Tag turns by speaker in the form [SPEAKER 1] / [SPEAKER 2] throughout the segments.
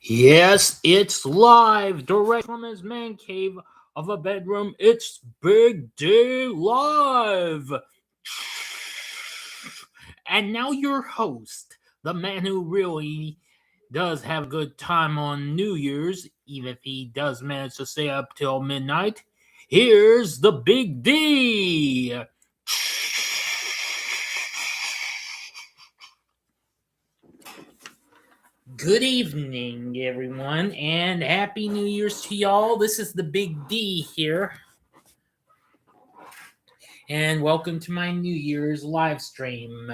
[SPEAKER 1] Yes, it's live, direct from his man cave of a bedroom. It's Big D Live. And now your host, the man who really does have a good time on New Year's, even if he does manage to stay up till midnight. Here's the Big D. Good evening, everyone, and Happy New Year's to y'all. This is the Big D here, and welcome to my New Year's live stream.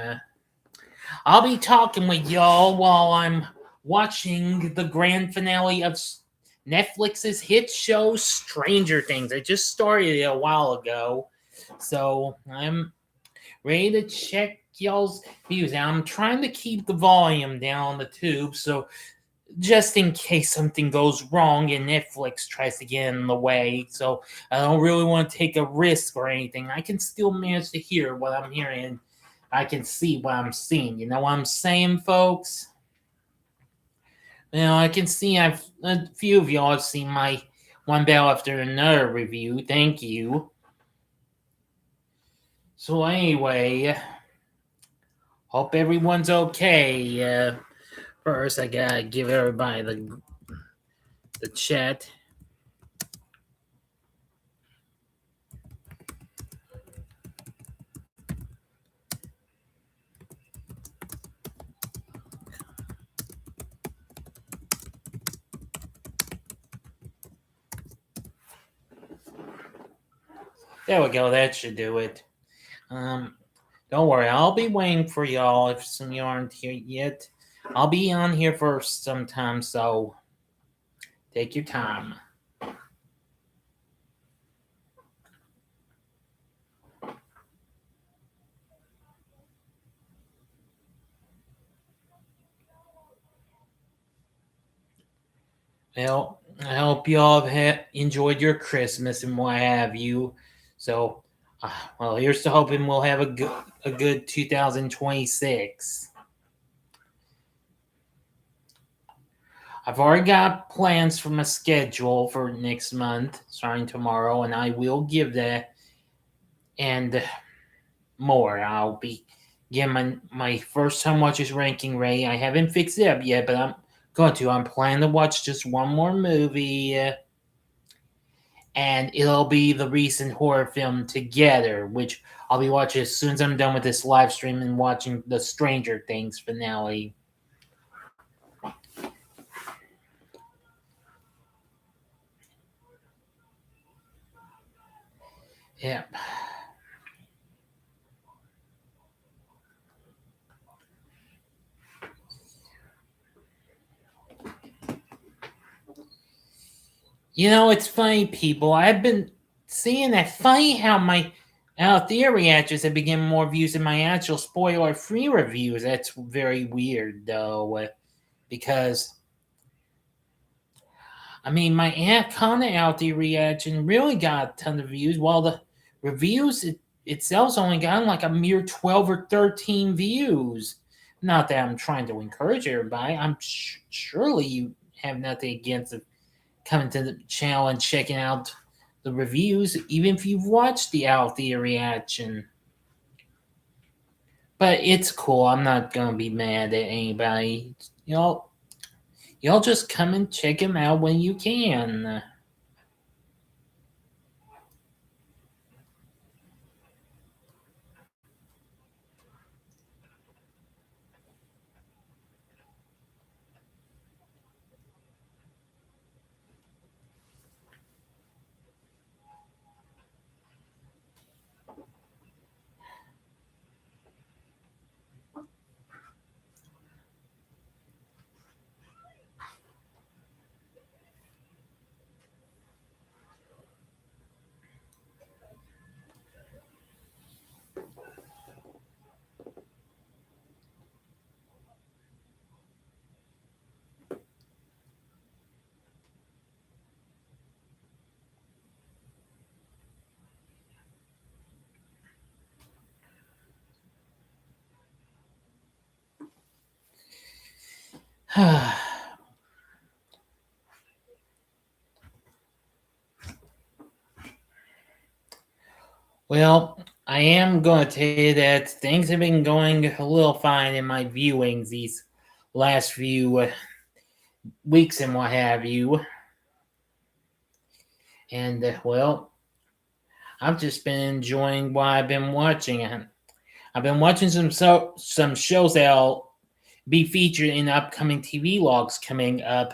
[SPEAKER 1] I'll be talking with y'all while I'm watching the grand finale of Netflix's hit show Stranger Things. I just started it a while ago, so I'm ready to check y'all's views. Now, I'm trying to keep the volume down on the tube, so just in case something goes wrong and Netflix tries to get in the way. So I don't really want to take a risk or anything. I can still manage to hear what I'm hearing. I can see what I'm seeing. You know what I'm saying, folks? I can see a few of y'all have seen my One Battle After Another review. Thank you. So anyway, hope everyone's okay. First, I gotta give everybody the chat. There we go. That should do it. Don't worry. I'll be waiting for y'all if some of you aren't here yet. I'll be on here for some time, so take your time. Well, I hope y'all have enjoyed your Christmas and what have you. So, well, here's to hoping we'll have a good 2026. I've already got plans for my schedule for next month, starting tomorrow, and I will give that and more. I'll be getting my first time watches ranking ready. I haven't fixed it up yet, but I'm going to. I'm planning to watch just one more movie, and it'll be the recent horror film Together, which I'll be watching as soon as I'm done with this live stream and watching the Stranger Things finale. Yeah. It's funny, people. I've been seeing that. Funny how my out theory reactions have been getting more views than my actual spoiler-free reviews. That's very weird, though, because my Anaconda out the reaction really got a ton of views, while the reviews itself's only gotten like a mere 12 or 13 views. Not that I'm trying to encourage everybody. I'm surely you have nothing against coming to the channel and checking out the reviews, even if you've watched the out the reaction. But it's cool. I'm not gonna be mad at anybody. Y'all just come and check him out when you can. Well, I am going to tell you that things have been going a little fine in my viewings these last few weeks and what have you. And, well, I've just been enjoying what I've been watching. I've been watching some shows that'll be featured in upcoming TV logs coming up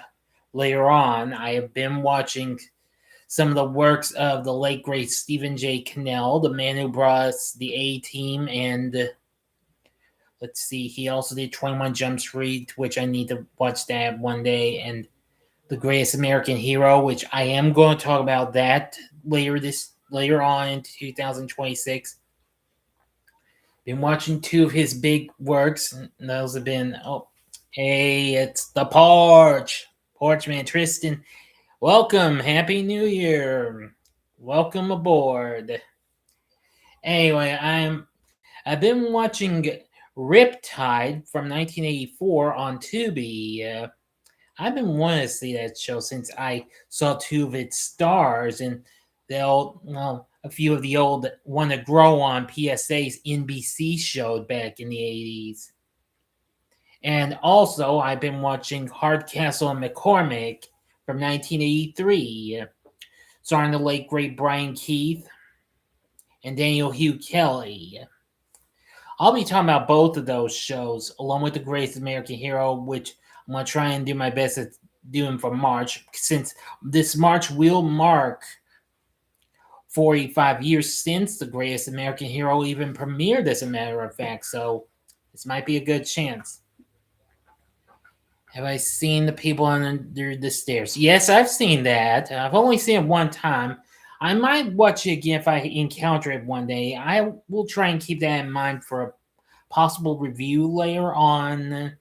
[SPEAKER 1] later on. I have been watching some of the works of the late great Stephen J. Cannell, the man who brought us the A Team, and let's see, he also did 21 Jump Street, which I need to watch that one day, and The Greatest American Hero, which I am going to talk about that later on in 2026. Been watching two of his big works. And those have been hey, it's the Porch Man Tristan. Welcome, Happy New Year. Welcome aboard. Anyway, I've been watching Riptide from 1984 on Tubi. I've been wanting to see that show since I saw two of its stars and a few of the old "Wanna Grow" on PSA's NBC showed back in the 80s. And also, I've been watching Hardcastle and McCormick from 1983, starring the late great Brian Keith and Daniel Hugh Kelly. I'll be talking about both of those shows, along with The Greatest American Hero, which I'm going to try and do my best at doing for March, since this March will mark 45 years since The Greatest American Hero even premiered, as a matter of fact, so this might be a good chance. Have I seen The People Under the Stairs? Yes, I've seen that. I've only seen it one time. I might watch it again if I encounter it one day. I will try and keep that in mind for a possible review later on.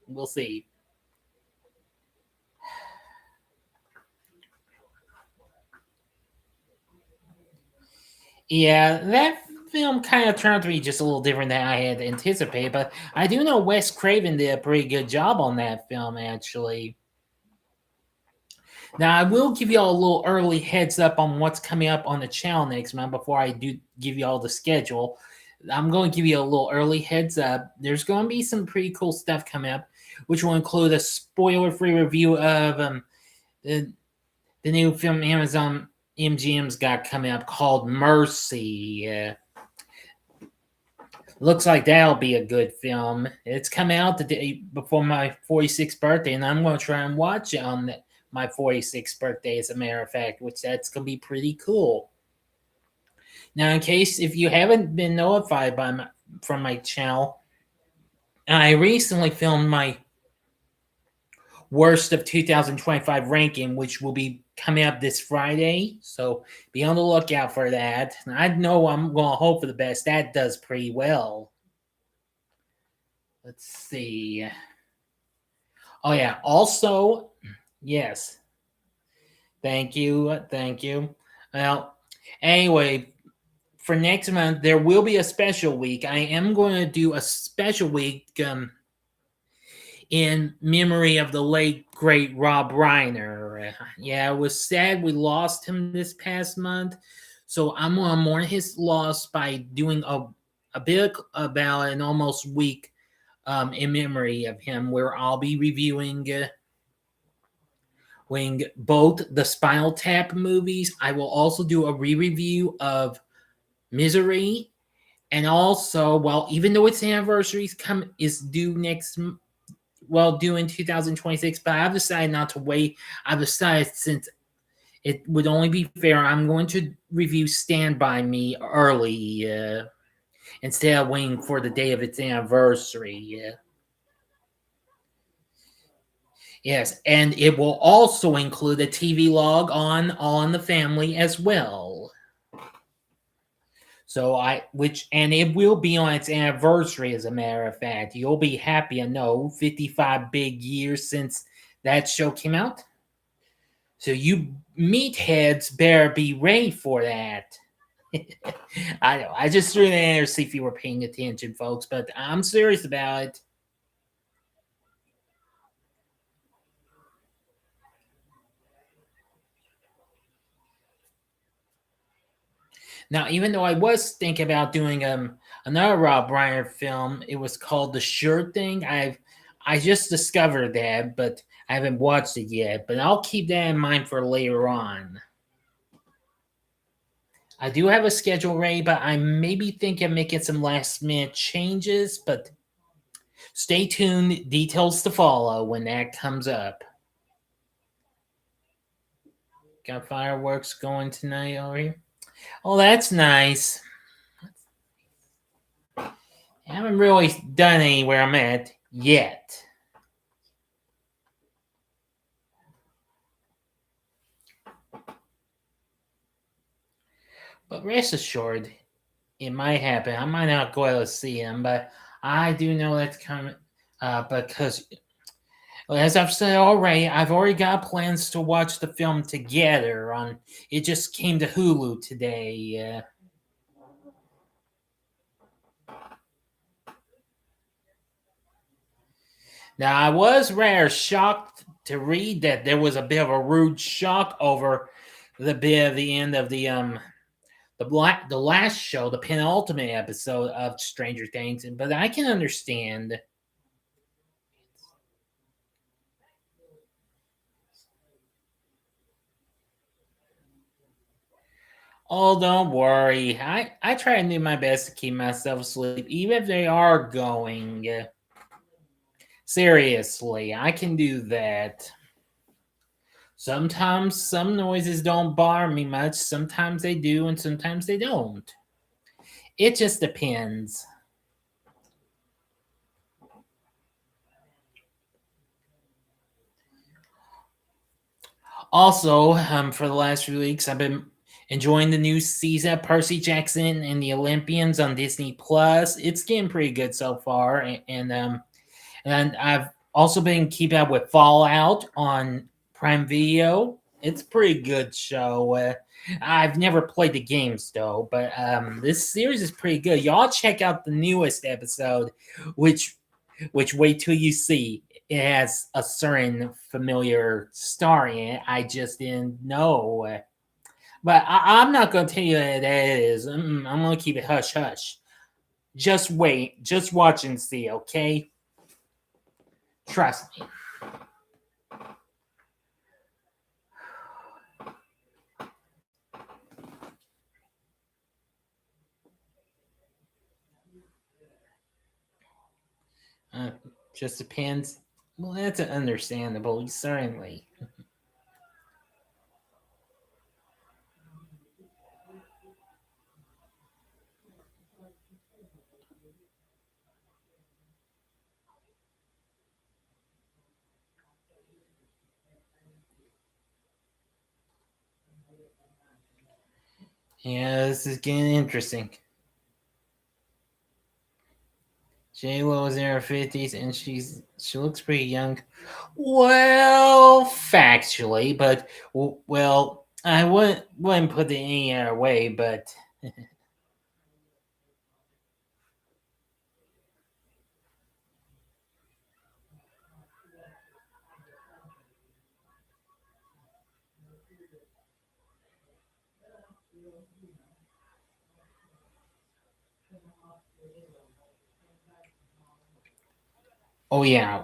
[SPEAKER 1] We'll see. Yeah, that film kind of turned out to be just a little different than I had anticipated, but I do know Wes Craven did a pretty good job on that film, actually. Now, I will give you all a little early heads up on what's coming up on the channel next month before I do give you all the schedule. I'm going to give you a little early heads up. There's going to be some pretty cool stuff coming up, which will include a spoiler-free review of the, the new film Amazon MGM's got coming up called Mercy. Looks like that'll be a good film. It's coming out the day before my 46th birthday, and I'm going to try and watch it on my 46th birthday, as a matter of fact, which that's going to be pretty cool. Now, in case if you haven't been notified from my channel, I recently filmed my worst of 2025 ranking, which will be coming up this Friday. So be on the lookout for that. I know I'm going to hope for the best. That does pretty well. Let's see. Oh, yeah. Also, yes. Thank you. Thank you. Well, anyway, for next month, there will be a special week. I am going to do a special week in memory of the late, great Rob Reiner. Yeah, it was sad we lost him this past month. So I'm going to mourn his loss by doing a bit about an almost week in memory of him, where I'll be reviewing both the Spinal Tap movies. I will also do a re-review of Misery, and also, well, even though its anniversary is due due in 2026, but I've decided not to wait. I've decided, since it would only be fair, I'm going to review Stand By Me early instead of waiting for the day of its anniversary. Yes, and it will also include a TV log on All in the Family as well. And it will be on its anniversary, as a matter of fact. You'll be happy to know 55 big years since that show came out. So you meatheads better be ready for that. I know. I just threw that in there to see if you were paying attention, folks, but I'm serious about it. Now, even though I was thinking about doing another Rob Reiner film, it was called The Sure Thing. I just discovered that, but I haven't watched it yet. But I'll keep that in mind for later on. I do have a schedule ready, but I maybe think of making some last minute changes. But stay tuned, details to follow when that comes up. Got fireworks going tonight over here. Oh, that's nice. I haven't really done anywhere I'm at yet. But rest assured, it might happen. I might not go out to see him, but I do know that's coming. Because, as I've said already, I've already got plans to watch the film together. On it just came to Hulu today. Now I was rather shocked to read that there was a bit of a rude shock over the bit of the end of the last show, the penultimate episode of Stranger Things, but I can understand. Oh, don't worry. I try to do my best to keep myself asleep, even if they are going. Seriously, I can do that. Sometimes some noises don't bother me much. Sometimes they do, and sometimes they don't. It just depends. Also, for the last few weeks, I've been enjoying the new season of Percy Jackson and the Olympians on Disney Plus. It's getting pretty good so far, and I've also been keeping up with Fallout on Prime Video. It's a pretty good show. I've never played the games though, but this series is pretty good. Y'all check out the newest episode, which wait till you see. It has a certain familiar star in it. I just didn't know. But I'm not going to tell you that it is. I'm going to keep it hush hush. Just wait. Just watch and see, okay? Trust me. Uh, just depends. Well, that's understandable, certainly. Yeah, this is getting interesting. J Lo is in her 50s and she looks pretty young. Well, factually, but well, I wouldn't put it any other way, but oh yeah.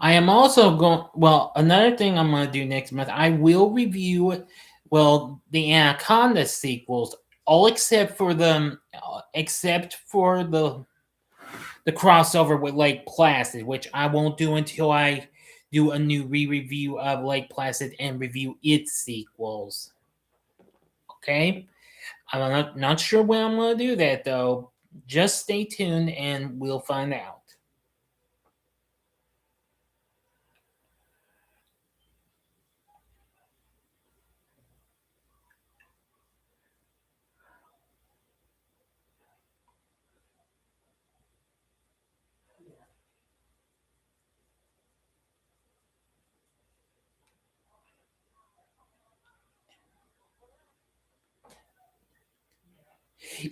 [SPEAKER 1] I am also going. Well, another thing I'm going to do next month, I will review, well, the Anaconda sequels, all except for the crossover with Lake Placid, which I won't do until I do a new re-review of Lake Placid and review its sequels. Okay, I'm not sure when I'm going to do that though. Just stay tuned and we'll find out.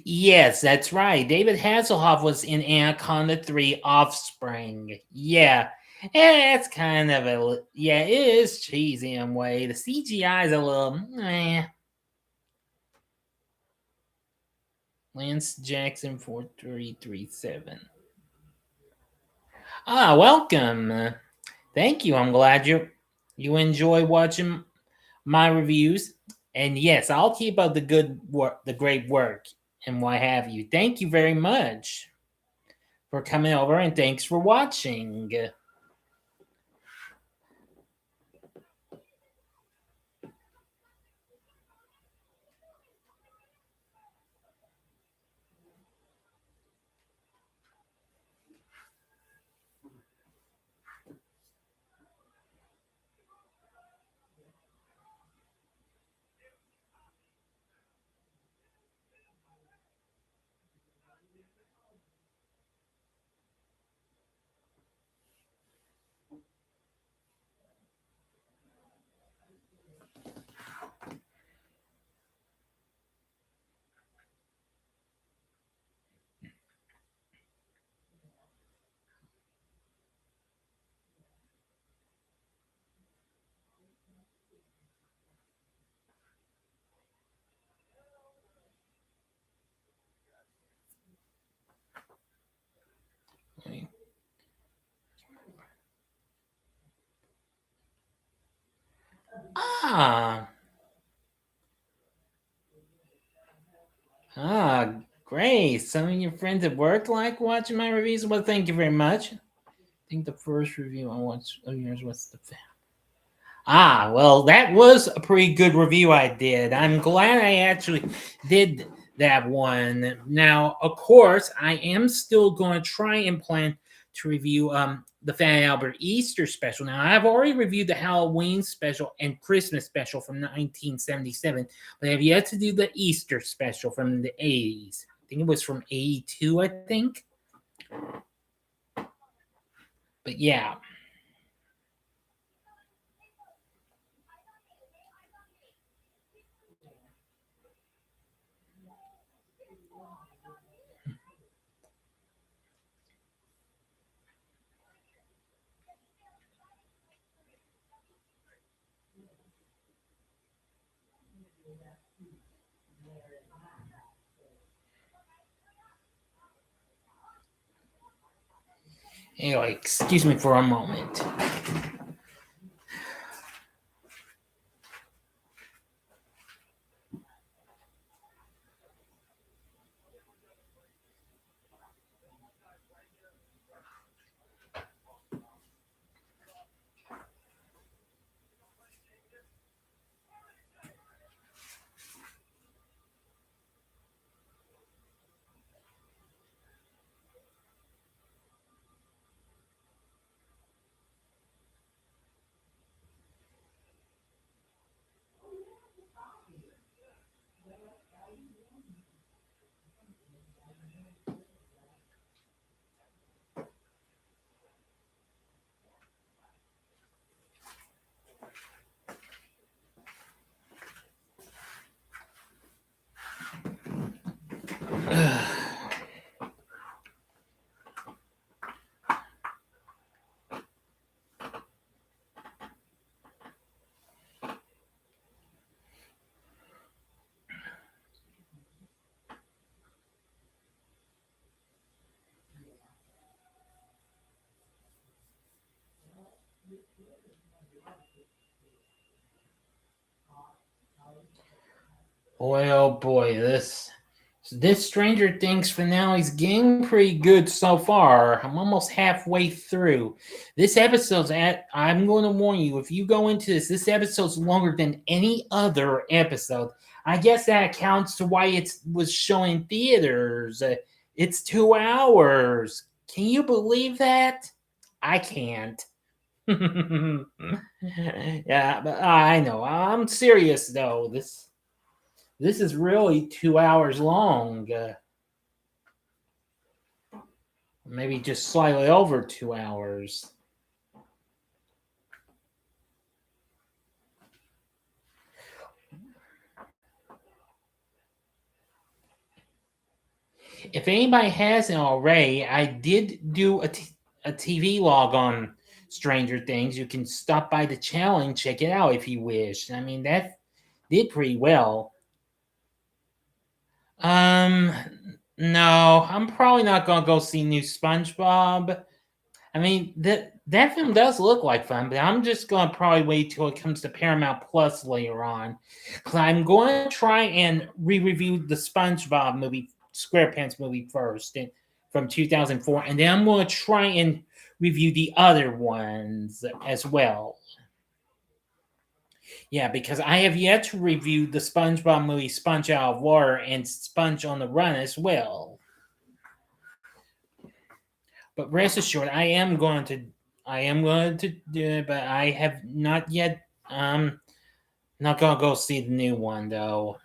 [SPEAKER 1] Yes, that's right. David Hasselhoff was in Anaconda 3 Offspring. Yeah. It's kind of yeah, it is cheesy in a way. The CGI is a little Lance Jackson 4337. Welcome. Thank you. I'm glad you enjoy watching my reviews. And yes, I'll keep up the good work, the great work, and what have you. Thank you very much for coming over, and thanks for watching. Ah, great. Some of your friends at work like watching my reviews. Well, thank you very much. I think the first review I watched of yours was the. Well, that was a pretty good review I did. I'm glad I actually did that one. Now, of course, I am still going to try and plan to review the Fat Albert Easter special. Now, I've already reviewed the Halloween special and Christmas special from 1977, but I have yet to do the Easter special from the 80s. I think it was from 82, I think. But yeah. Anyway, excuse me for a moment. Well, boy, this Stranger Things finale is getting pretty good so far. I'm almost halfway through. This episode's at. I'm going to warn you, if you go into this episode's longer than any other episode. I guess that accounts to why it was shown in theaters. It's 2 hours. Can you believe that? I can't. Yeah, but I know. I'm serious though. This is really 2 hours long. Maybe just slightly over 2 hours. If anybody hasn't already, I did do a TV log on Stranger Things. You can stop by the channel and check it out if you wish. I mean, that did pretty well. Um, no, I'm probably not gonna go see new SpongeBob. I mean that film does look like fun, but I'm just gonna probably wait till it comes to Paramount Plus later on. Cause I'm going to try and re-review the SpongeBob movie, SquarePants movie first, from 2004, and then I'm going to try and review the other ones as well. Yeah, because I have yet to review the SpongeBob movie, Sponge Out of Water, and Sponge on the Run as well. But rest assured, I am going to do it, but I have not yet. Not gonna go see the new one though.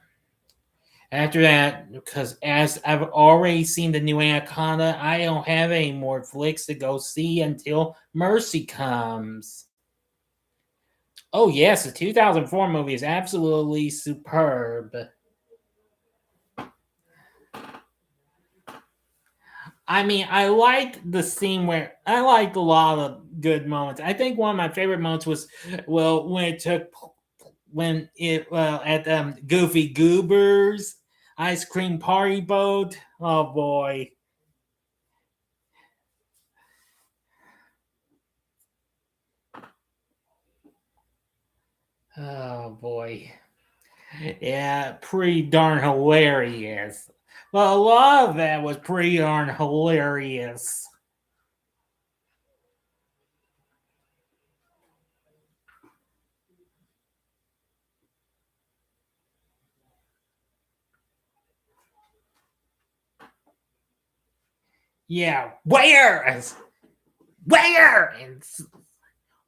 [SPEAKER 1] After that, because as I've already seen the new Anaconda, I don't have any more flicks to go see until Mercy comes. Oh yes, the 2004 movie is absolutely superb. I mean, I liked the scene where I liked a lot of good moments. I think one of my favorite moments was when it took when it at Goofy Goober's ice cream party boat. Oh boy. Oh boy. Yeah, pretty darn hilarious. Well, a lot of that was pretty darn hilarious. Yeah, where? Where? And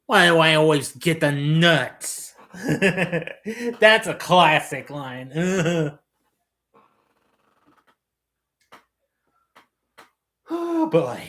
[SPEAKER 1] why do I always get the nuts? That's a classic line. Oh boy.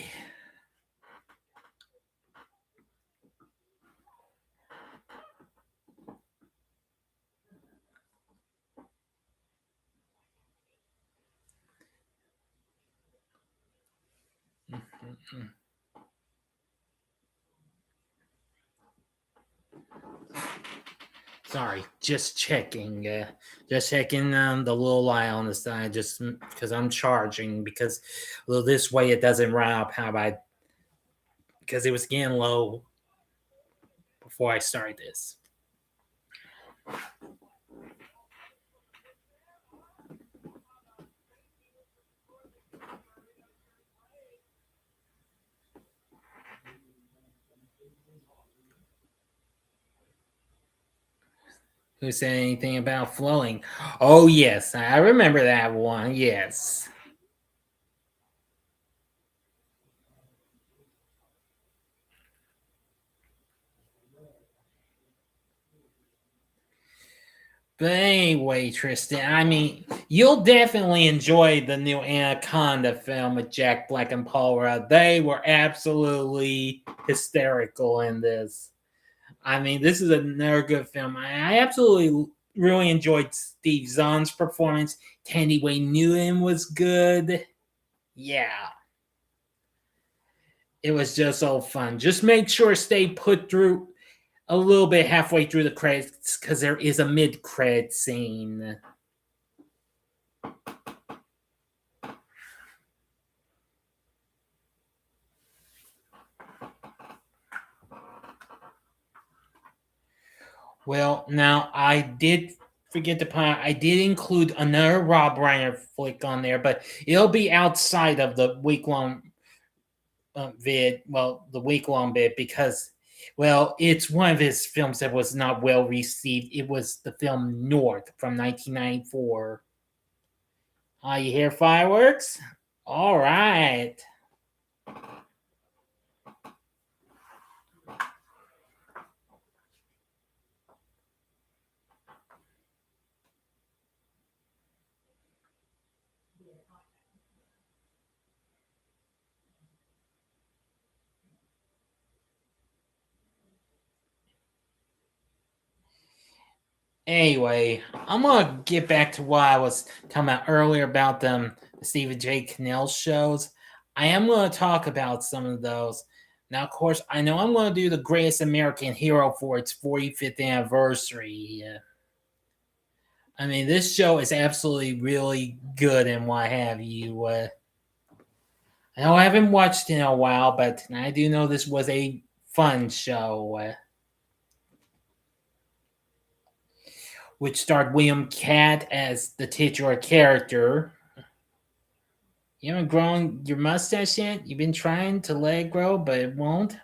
[SPEAKER 1] Sorry, just checking the little light on the side, just because I'm charging. Because well, this way it doesn't run up. How about because it was getting low before I started this. Who said anything about flowing? Oh yes, I remember that one. Yes. But anyway, Tristan, I mean, you'll definitely enjoy the new Anaconda film with Jack Black and Paul Rudd. They were absolutely hysterical in this. I mean, this is another good film. I absolutely really enjoyed Steve Zahn's performance. Tandy Wayne Newton was good. Yeah, it was just so fun. Just make sure stay put through a little bit halfway through the credits because there is a mid-credit scene. Well, now I did forget to point out, I did include another Rob Reiner flick on there, but it'll be outside of the week long the week long bit because, well, it's one of his films that was not well received. It was the film North from 1994. You hear fireworks? All right. Anyway, I'm gonna get back to what I was talking about earlier about the Stephen J. Cannell shows. I am gonna talk about some of those. Now, of course, I know I'm gonna do the Greatest American Hero for its 45th anniversary. I mean, this show is absolutely really good and what have you. I know I haven't watched in a while, but I do know this was a fun show, which starred William Catt as the titular character. You haven't grown your mustache yet? You've been trying to let it grow, but it won't.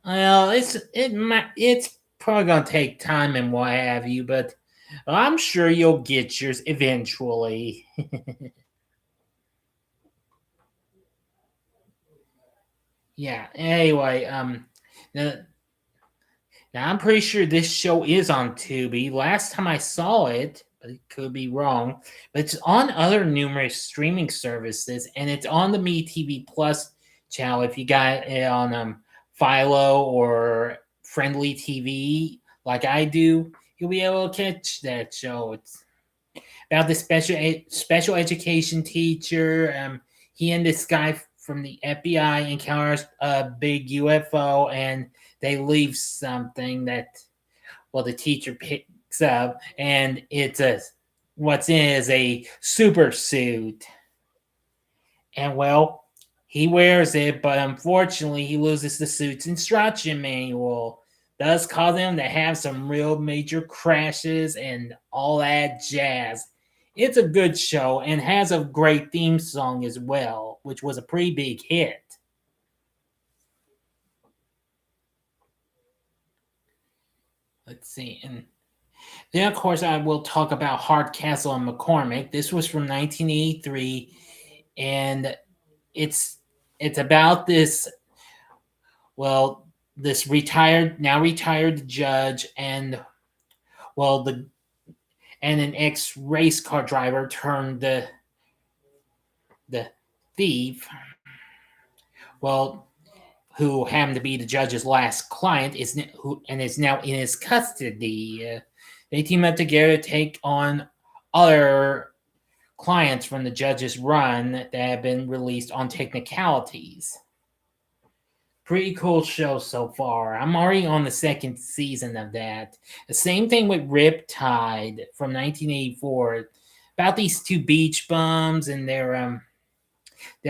[SPEAKER 1] Well, it's probably gonna take time and what have you, but I'm sure you'll get yours eventually. Yeah. Anyway, now, now I'm pretty sure this show is on Tubi. Last time I saw it, but it could be wrong. But it's on other numerous streaming services, and it's on the MeTV Plus channel. If you got it on Philo or Friendly TV, like I do, you'll be able to catch that show. It's about the special education teacher. He and this guy from the FBI encounters a big UFO, and they leave something that the teacher picks up, and it's a what's in it is a super suit, and he wears it, but unfortunately he loses the suit's instruction manual, thus causing him to have some real major crashes and all that jazz. It's a good show and has a great theme song as well, which was a pretty big hit. Let's see. And then, of course, I will talk about Hardcastle and McCormick. This was from 1983, and it's it's about well, this now retired judge and the and an ex race car driver turned the thief. Well, who happened to be the judge's last client is now in his custody. They team up together to take on other clients from the judge's run that have been released on technicalities. Pretty cool show so far. I'm already on the second season of that. The same thing with Riptide from 1984, about these two beach bums and their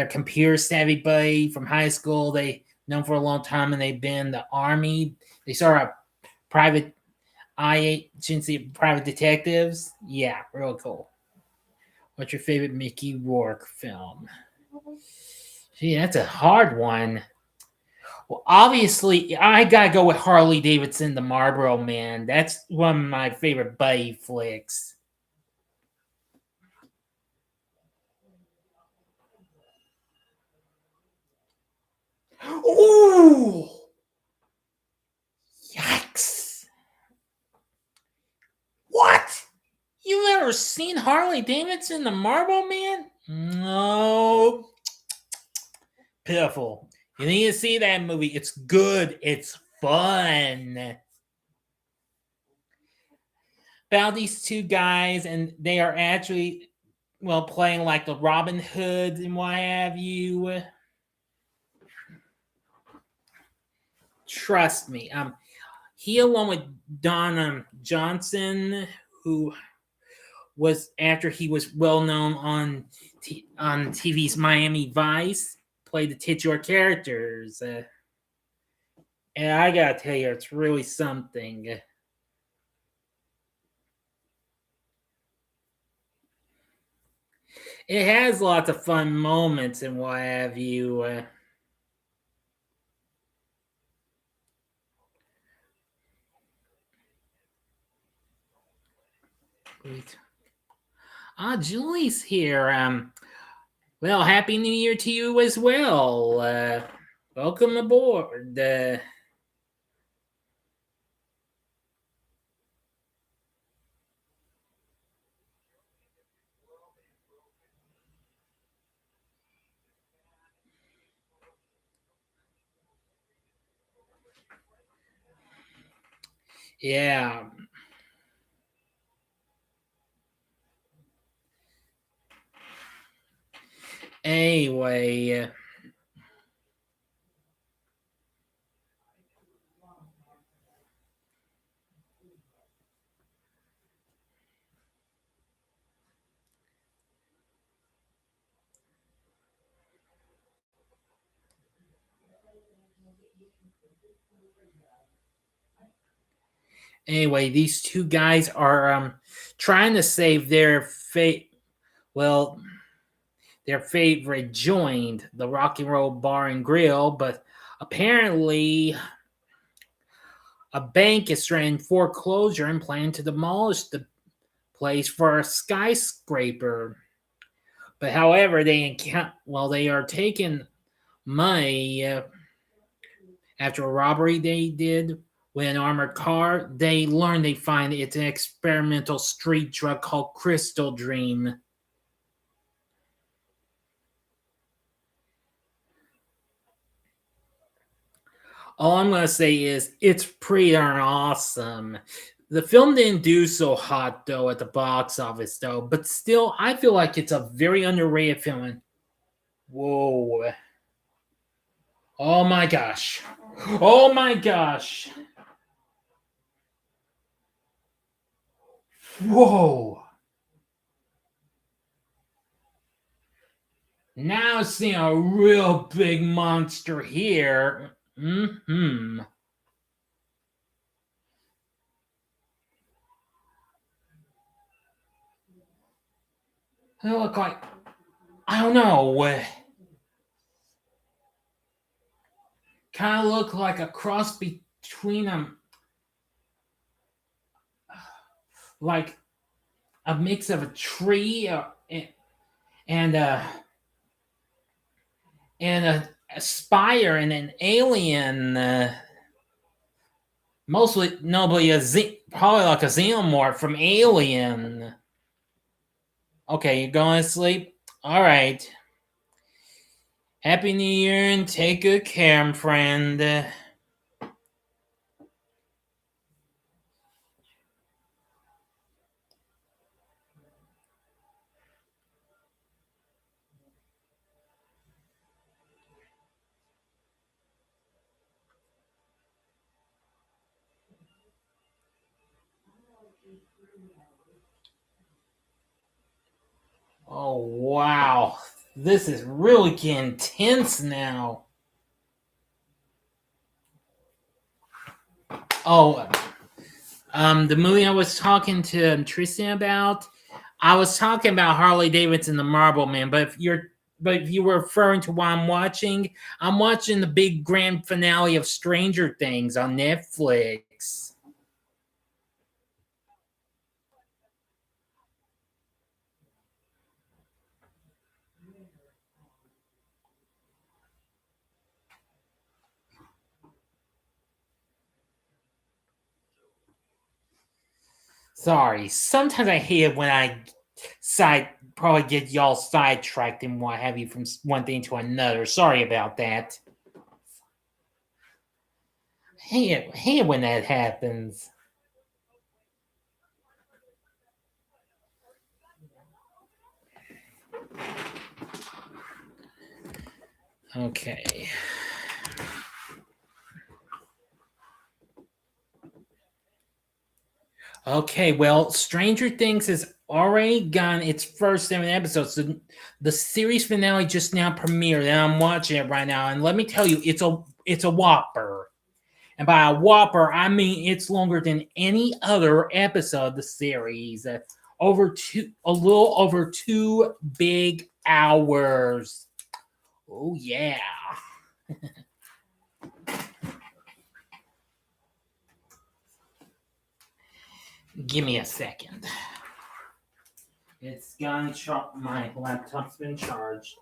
[SPEAKER 1] computer savvy buddy from high school. They known for a long time and they've been in the army. They start a private eye agency, private detectives. Yeah, real cool. What's your favorite Mickey Rourke film? Gee, that's a hard one. Well, obviously, I gotta go with Harley Davidson, The Marlboro Man. That's one of my favorite buddy flicks. Ooh, yikes! What? You ever seen Harley Davidson, The Marlboro Man? No, pitiful. You need to see that movie. It's good. It's fun. About these two guys, and they are actually playing like the Robin Hoods and what have you. Trust me. He along with Don Johnson, who was after he was well known on TV's Miami Vice, played the titular characters. And I gotta tell you, it's really something. It has lots of fun moments and what have you. Wait. Julie's here. Well, happy New Year to you as well. Welcome aboard. Yeah. Anyway, Anyway, these two guys are trying to save their well, their favorite joint, the Rock and Roll Bar and Grill, but apparently a bank is threatening foreclosure and planning to demolish the place for a skyscraper. But however, they are taking money after a robbery they did with an armored car. They learn they find it's an experimental street drug called Crystal Dream. All I'm gonna say is it's pretty darn awesome. The film didn't do so hot though at the box office though, but still I feel like it's a very underrated film. Whoa. Oh my gosh. Oh my gosh. Whoa. Now seeing a real big monster here. Mm-hmm. They look like, I don't know. Kind of look like a cross between them, like a mix of a tree and a spire and an alien. Mostly, nobody probably like a xenomorph from Alien. Okay, you're going to sleep. All right. Happy New Year and take good care, friend. Oh, wow. This is really getting tense now. Oh, the movie I was talking to Tristan about, I was talking about Harley Davidson, the Marble Man. But if you were referring to what I'm watching the big grand finale of Stranger Things on Netflix. Sorry, sometimes I hate it when I probably get y'all sidetracked and what have you from one thing to another. Sorry about that. Hate it when that happens. Okay. Okay, well, Stranger Things has already gotten its first 7 episodes. The series finale just now premiered, and I'm watching it right now. And let me tell you, it's a whopper. And by a whopper, I mean it's longer than any other episode of the series. A little over 2 big hours. Oh yeah. Give me a second. It's gone. My laptop's been charged.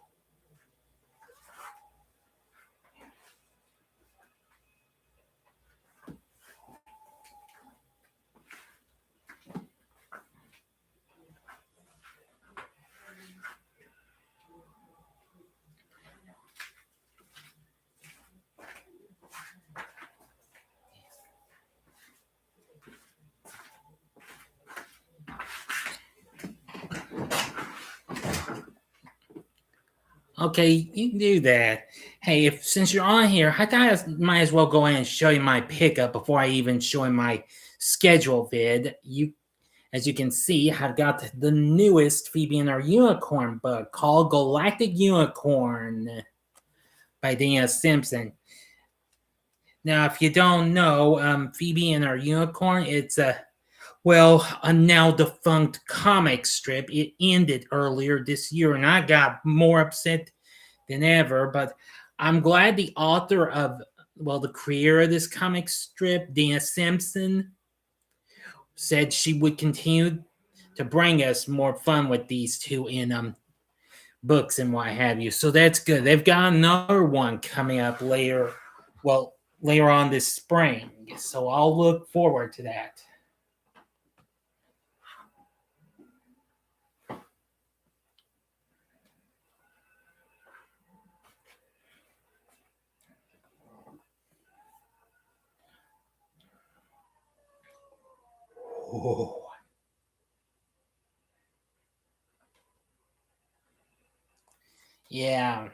[SPEAKER 1] Okay, you can do that. Hey, since you're on here, I thought I might as well go in and show you my pickup before I even show you my schedule vid. As you can see, I've got the newest Phoebe and Her Unicorn book called Galactic Unicorn by Dana Simpson. Now, if you don't know, Phoebe and Our Unicorn, it's a now defunct comic strip. It ended earlier this year, and I got more upset than ever. But I'm glad the author of, the creator of this comic strip, Dana Simpson, said she would continue to bring us more fun with these two in books and what have you. So that's good. They've got another one coming up later. Later on this spring. So I'll look forward to that. Oh, yeah.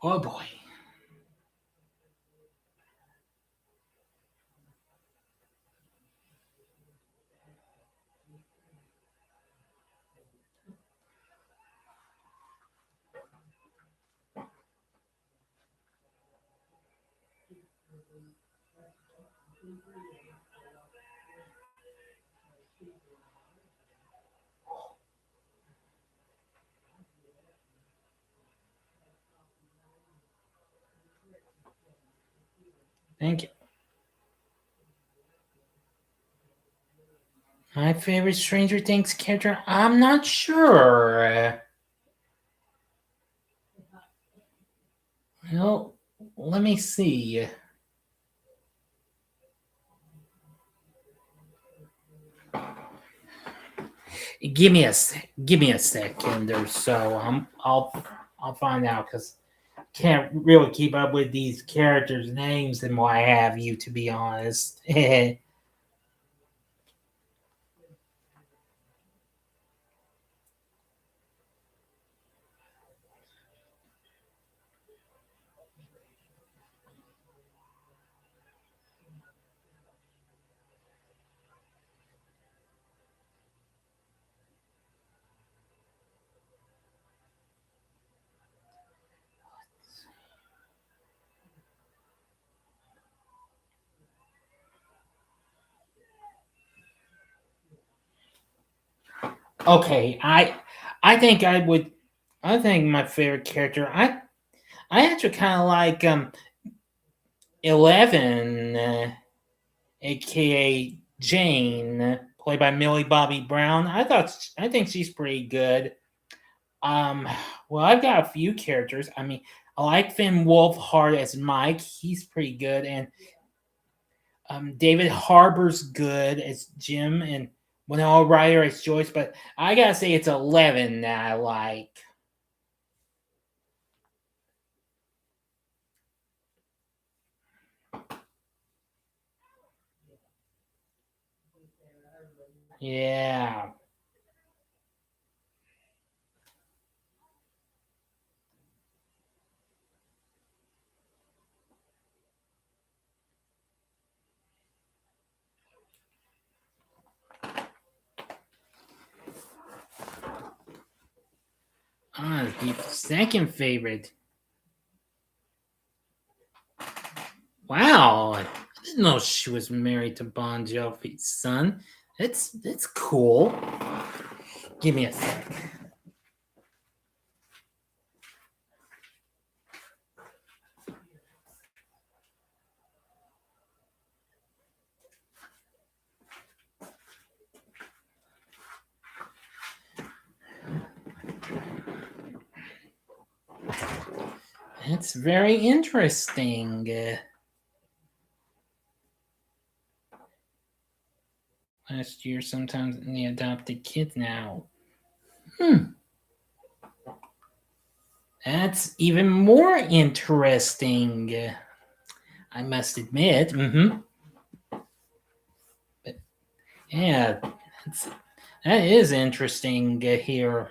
[SPEAKER 1] Oh boy. Thank you. My favorite Stranger Things character? I'm not sure. Well, let me see. Give me a second or so. I'll find out because can't really keep up with these characters' names and what have you. To be honest. Okay, I think I would. I think my favorite character. I actually kind of like 11, aka Jane, played by Millie Bobby Brown. I think she's pretty good. Um, well, I've got a few characters. I mean, I like Finn Wolfhard as Mike. He's pretty good, and David Harbour's good as Jim, and Winona Ryder as Joyce. But I gotta say, it's 11 that I like. Yeah. The second favorite. Wow, I didn't know she was married to Bon Jovi's son. That's cool. Give me a sec. That's very interesting. Last year, sometimes the adopted kids now. Hmm, that's even more interesting. I must admit. But yeah, that is interesting here.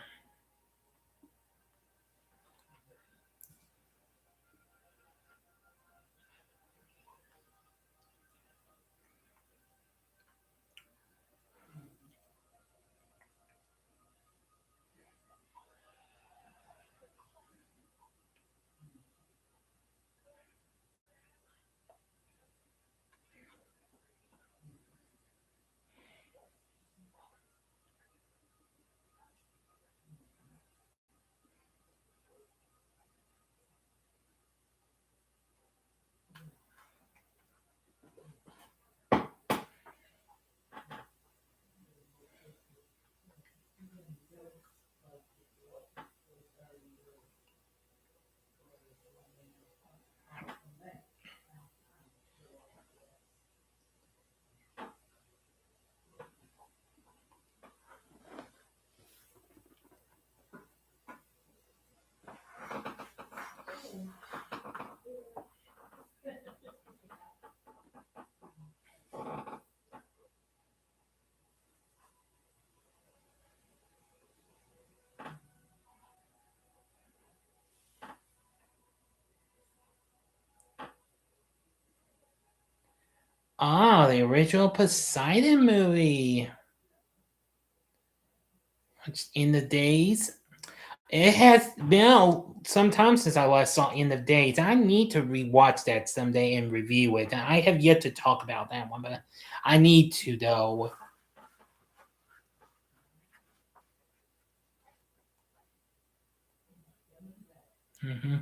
[SPEAKER 1] Ah, the original Poseidon movie. In the Days. It has been some time since I last saw In the Days. I need to rewatch that someday and review it. I have yet to talk about that one, but I need to though. Hmm.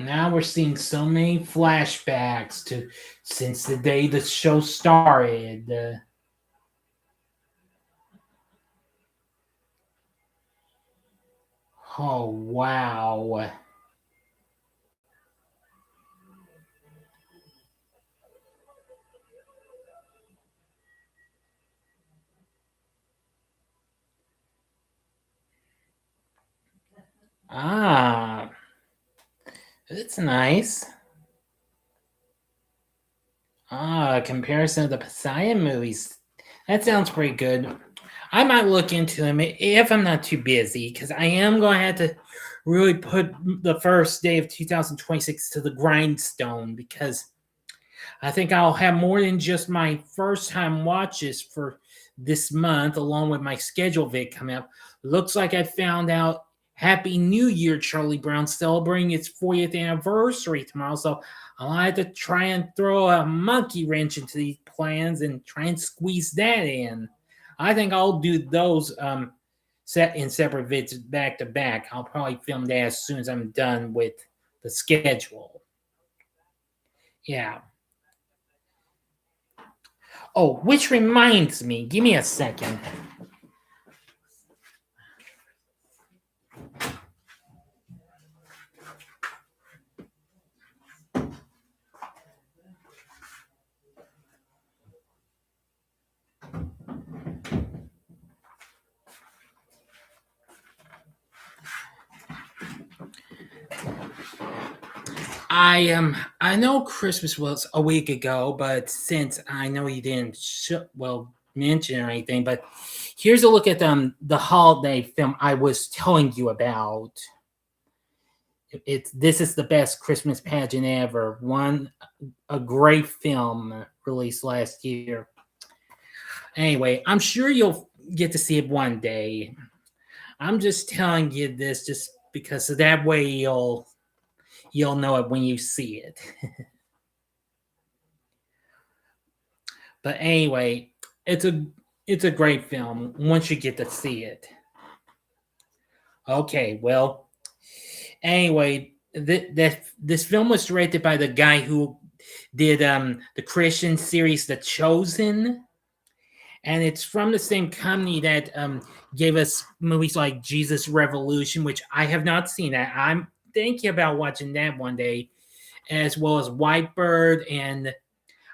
[SPEAKER 1] Now we're seeing so many flashbacks to since the day the show started. Oh wow! Ah, it's nice. Ah, comparison of the Poseidon movies. That sounds pretty good. I might look into them if I'm not too busy, because I am going to have to really put the first day of 2026 to the grindstone, because I think I'll have more than just my first time watches for this month, along with my schedule vid coming up. Looks like I found out Happy New Year, Charlie Brown, celebrating its 40th anniversary tomorrow. So I'll have to try and throw a monkey wrench into these plans and try and squeeze that in. I think I'll do those set in separate vids back to back. I'll probably film that as soon as I'm done with the schedule. Yeah. Oh, which reminds me, give me a second. I know Christmas was a week ago, but since I know you didn't mention or anything, but here's a look at the holiday film I was telling you about. It's This Is the Best Christmas Pageant Ever. A great film released last year. Anyway, I'm sure you'll get to see it one day. I'm just telling you this just because that way you'll know it when you see it. But anyway, it's a it's a great film once you get to see it. Okay, well, anyway, this film was directed by the guy who did the Christian series The Chosen, and it's from the same company that gave us movies like Jesus Revolution, which I have not seen. That I'm thinking about watching that one day, as well as Whitebird and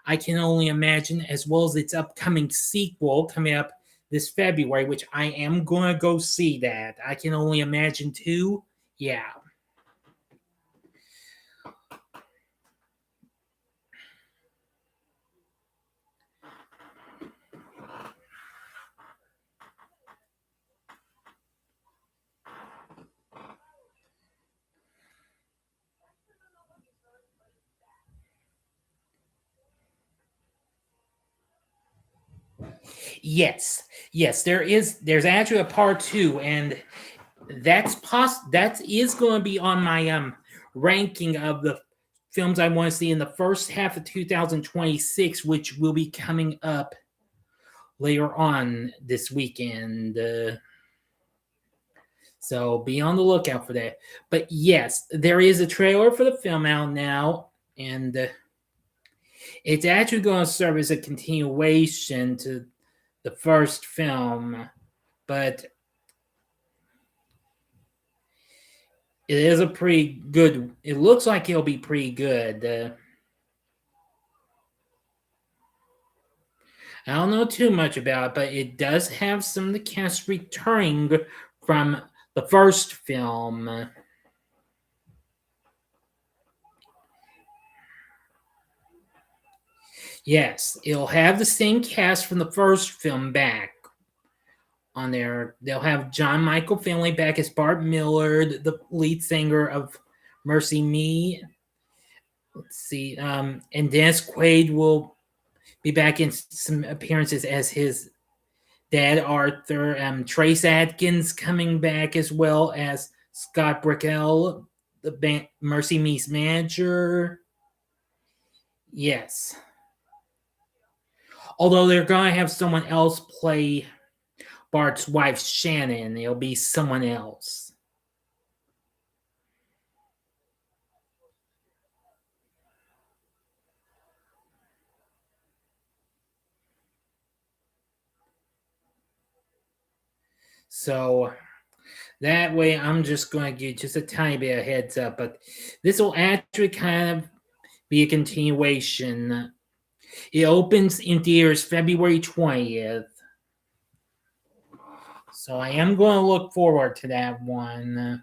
[SPEAKER 1] I Can Only Imagine, as well as its upcoming sequel coming up this February, which I am going to go see that. I Can Only Imagine 2. Yeah. Yes. Yes, there's actually a part 2, and that is going to be on my ranking of the films I want to see in the first half of 2026, which will be coming up later on this weekend. So be on the lookout for that. But yes, there is a trailer for the film out now, and it's actually going to serve as a continuation to the first film, but it is a pretty good. It looks like it'll be pretty good. I don't know too much about it, but it does have some of the cast returning from the first film. Yes, it'll have the same cast from the first film back on there. They'll have John Michael Finley back as Bart Millard, the lead singer of Mercy Me. Let's see, and Dennis Quaid will be back in some appearances as his dad Arthur. Trace Adkins coming back as well as Scott Brickell, the Mercy Me's manager. Yes. Although they're going to have someone else play Bart's wife, Shannon. It'll be someone else. So that way, I'm just going to give just a tiny bit of heads up, but this will actually kind of be a continuation. It opens in theaters February 20th. So I am going to look forward to that one.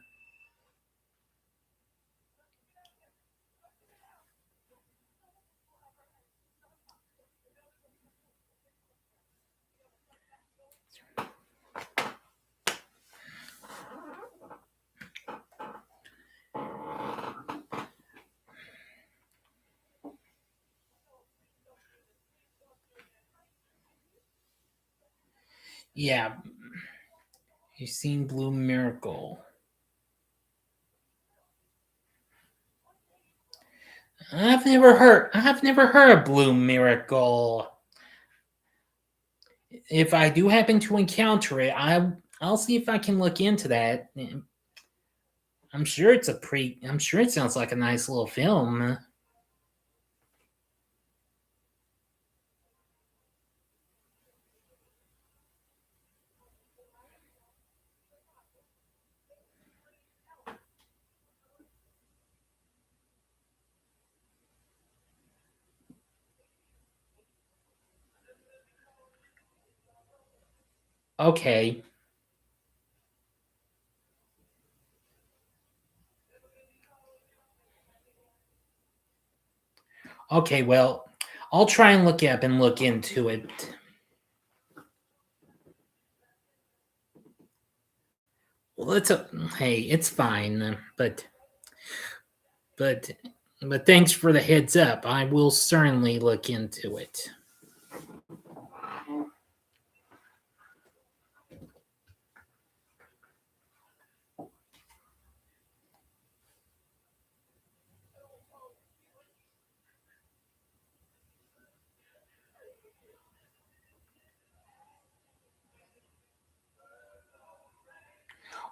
[SPEAKER 1] Yeah. You've seen Blue Miracle. I've never heard of Blue Miracle. If I do happen to encounter it, I'll see if I can look into that. I'm sure it sounds like a nice little film. Okay. Okay, well, I'll try and look up and look into it. Well, hey, it's fine, but but thanks for the heads up. I will certainly look into it.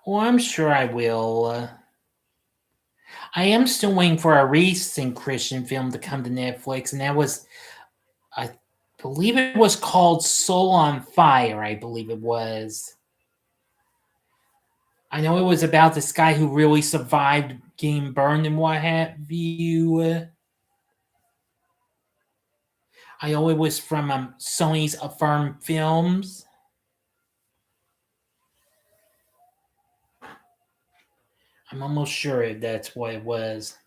[SPEAKER 1] Well, I'm sure I will. I am still waiting for a recent Christian film to come to Netflix, and that was, I believe it was called Soul on Fire. I believe it was. I know it was about this guy who really survived getting burned and what have you. I know it was from Sony's Affirm Films. I'm almost sure that's what it was.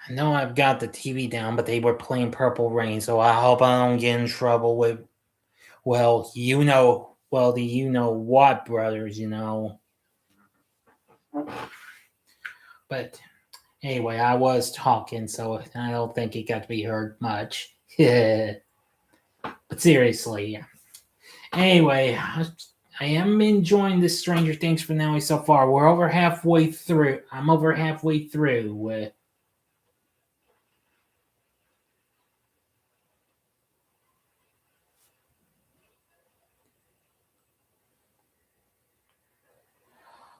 [SPEAKER 1] I know I've got the TV down, but they were playing Purple Rain, so I hope I don't get in trouble with, the you know what brothers, you know. But anyway, I was talking, so I don't think it got to be heard much. but seriously, anyway, I am enjoying this Stranger Things finale so far. We're over halfway through. I'm over halfway through.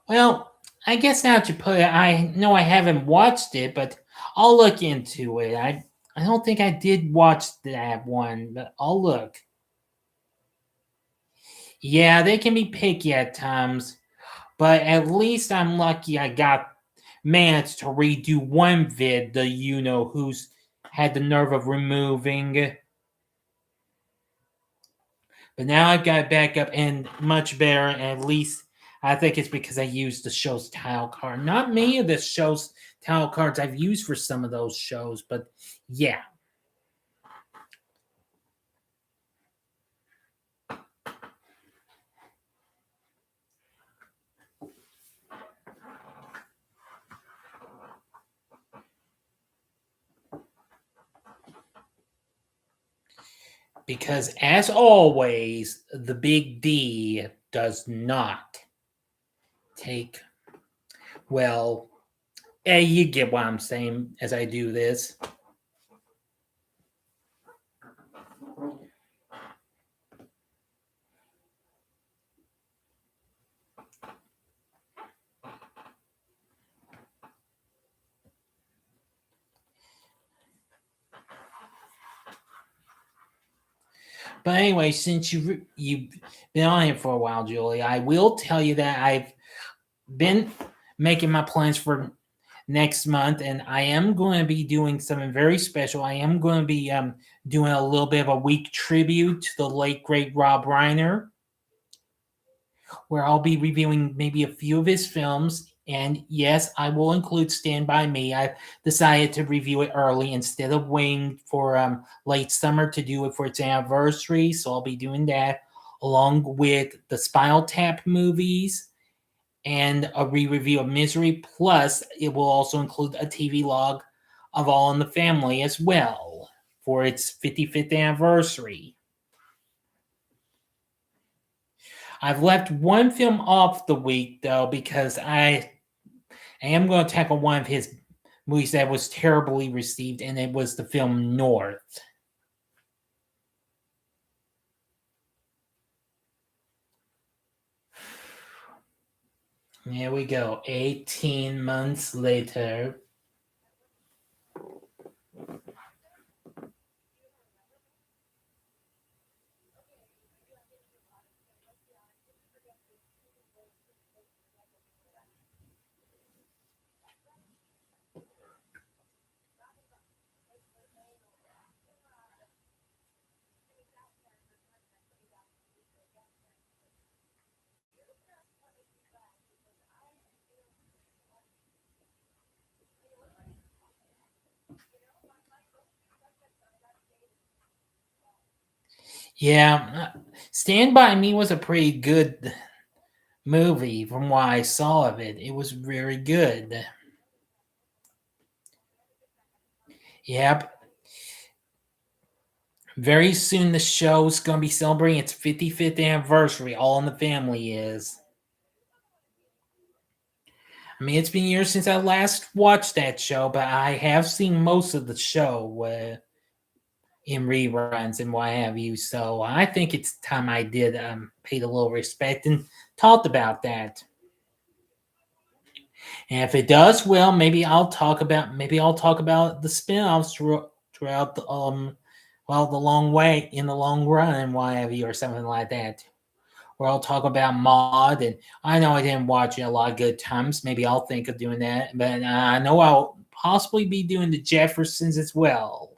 [SPEAKER 1] Well, I guess now to put it, I know I haven't watched it, but I'll look into it. I don't think I did watch that one, but I'll look. Yeah, they can be picky at times, but at least I'm lucky I got managed to redo one vid, the you know who's had the nerve of removing. But now I've got it back up and much better. And at least I think it's because I used the show's title card. Not many of the show's title cards I've used for some of those shows, but yeah. Because as always, the big D does not take, well, you get what I'm saying as I do this. But anyway, since you've been on here for a while, Julie, I will tell you that I've been making my plans for next month, and I am going to be doing something very special. I am going to be doing a little bit of a week tribute to the late great Rob Reiner, where I'll be reviewing maybe a few of his films. And yes, I will include Stand By Me. I decided to review it early instead of waiting for late summer to do it for its anniversary. So I'll be doing that along with the Spinal Tap movies and a re-review of Misery. Plus, it will also include a TV log of All in the Family as well for its 55th anniversary. I've left one film off the week though because I am going to tackle one of his movies that was terribly received, and it was the film North. Here we go. 18 months later. Yeah, Stand By Me was a pretty good movie from what I saw of it. It was very good. Yep. Very soon the show's going to be celebrating its 55th anniversary. All in the Family is. I mean, it's been years since I last watched that show, but I have seen most of the show in reruns and what have you. So I think it's time I did paid a little respect and talked about that. And if it does well, maybe I'll talk about the spin-offs throughout the the long way in the long run and what have you, or something like that. Or I'll talk about Mod, and I know I didn't watch it a lot of good times. Maybe I'll think of doing that, but I know I'll possibly be doing the Jeffersons as well.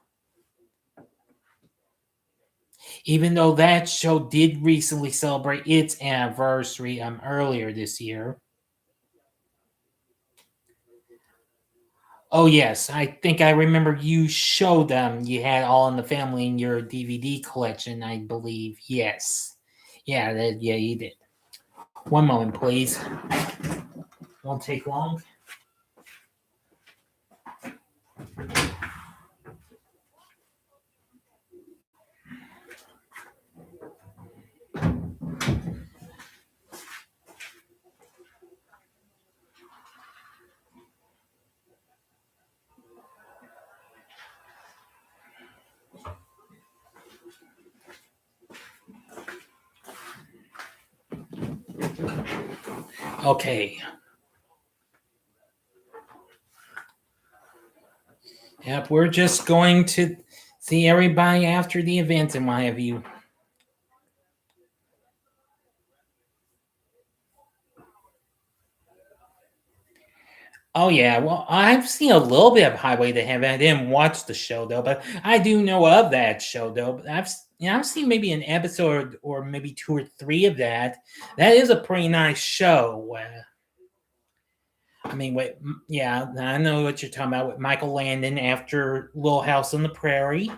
[SPEAKER 1] Even though that show did recently celebrate its anniversary earlier this year. Oh yes, I think I remember you showed them. You had All in the Family in your DVD collection, I believe. Yes, yeah, you did. One moment, please. Won't take long. Okay, Yep, we're just going to see everybody after the event and what have you. Oh yeah, well I've seen a little bit of Highway to Heaven. I didn't watch the show though, but I do know of that show though. But I've seen maybe an episode or maybe two or three of that. That is a pretty nice show. I mean, yeah, I know what you're talking about with Michael Landon after Little House on the Prairie.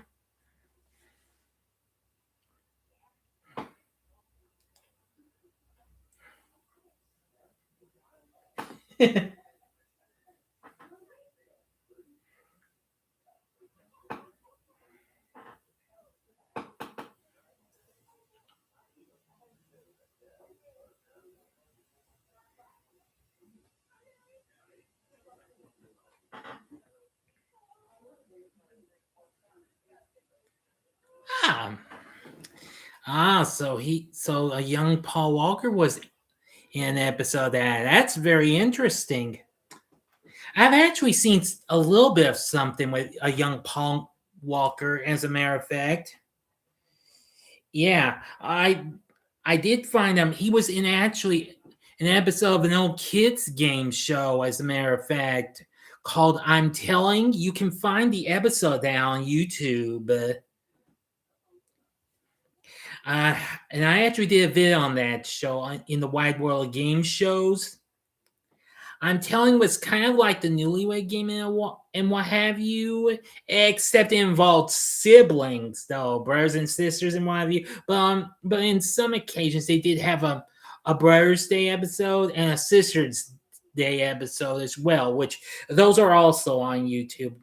[SPEAKER 1] ah, so a young Paul Walker was in an episode of that. That's very interesting. I've actually seen a little bit of something with a young Paul Walker, as a matter of fact. Yeah, I did find him. He was in actually an episode of an old kids game show, as a matter of fact, called "I'm Telling." You can find the episode now on YouTube. Uh, and I actually did a video on that show in the Wide World of Game shows. I'm telling was kind of like the Newlywed Game and what have you, except it involved siblings, though, brothers and sisters and what have you. But in some occasions they did have a Brothers Day episode and a Sisters Day episode as well, which those are also on YouTube.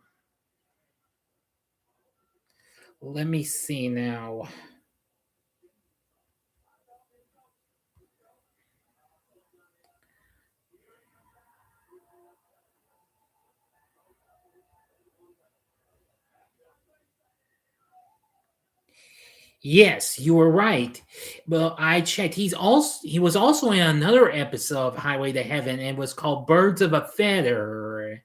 [SPEAKER 1] Let me see now. Yes, you were right. Well, I checked. He was also in another episode of Highway to Heaven and was called Birds of a Feather.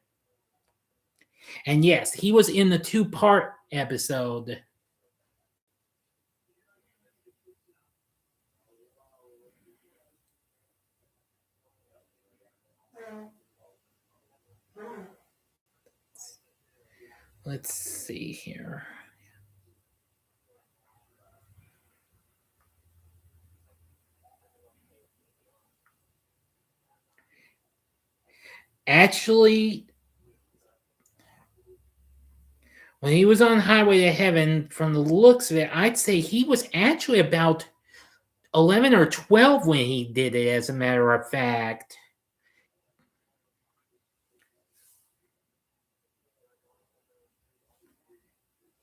[SPEAKER 1] And yes, he was in the two-part episode. Let's see here. Actually, when he was on Highway to Heaven, from the looks of it, I'd say he was actually about 11 or 12 when he did it, as a matter of fact.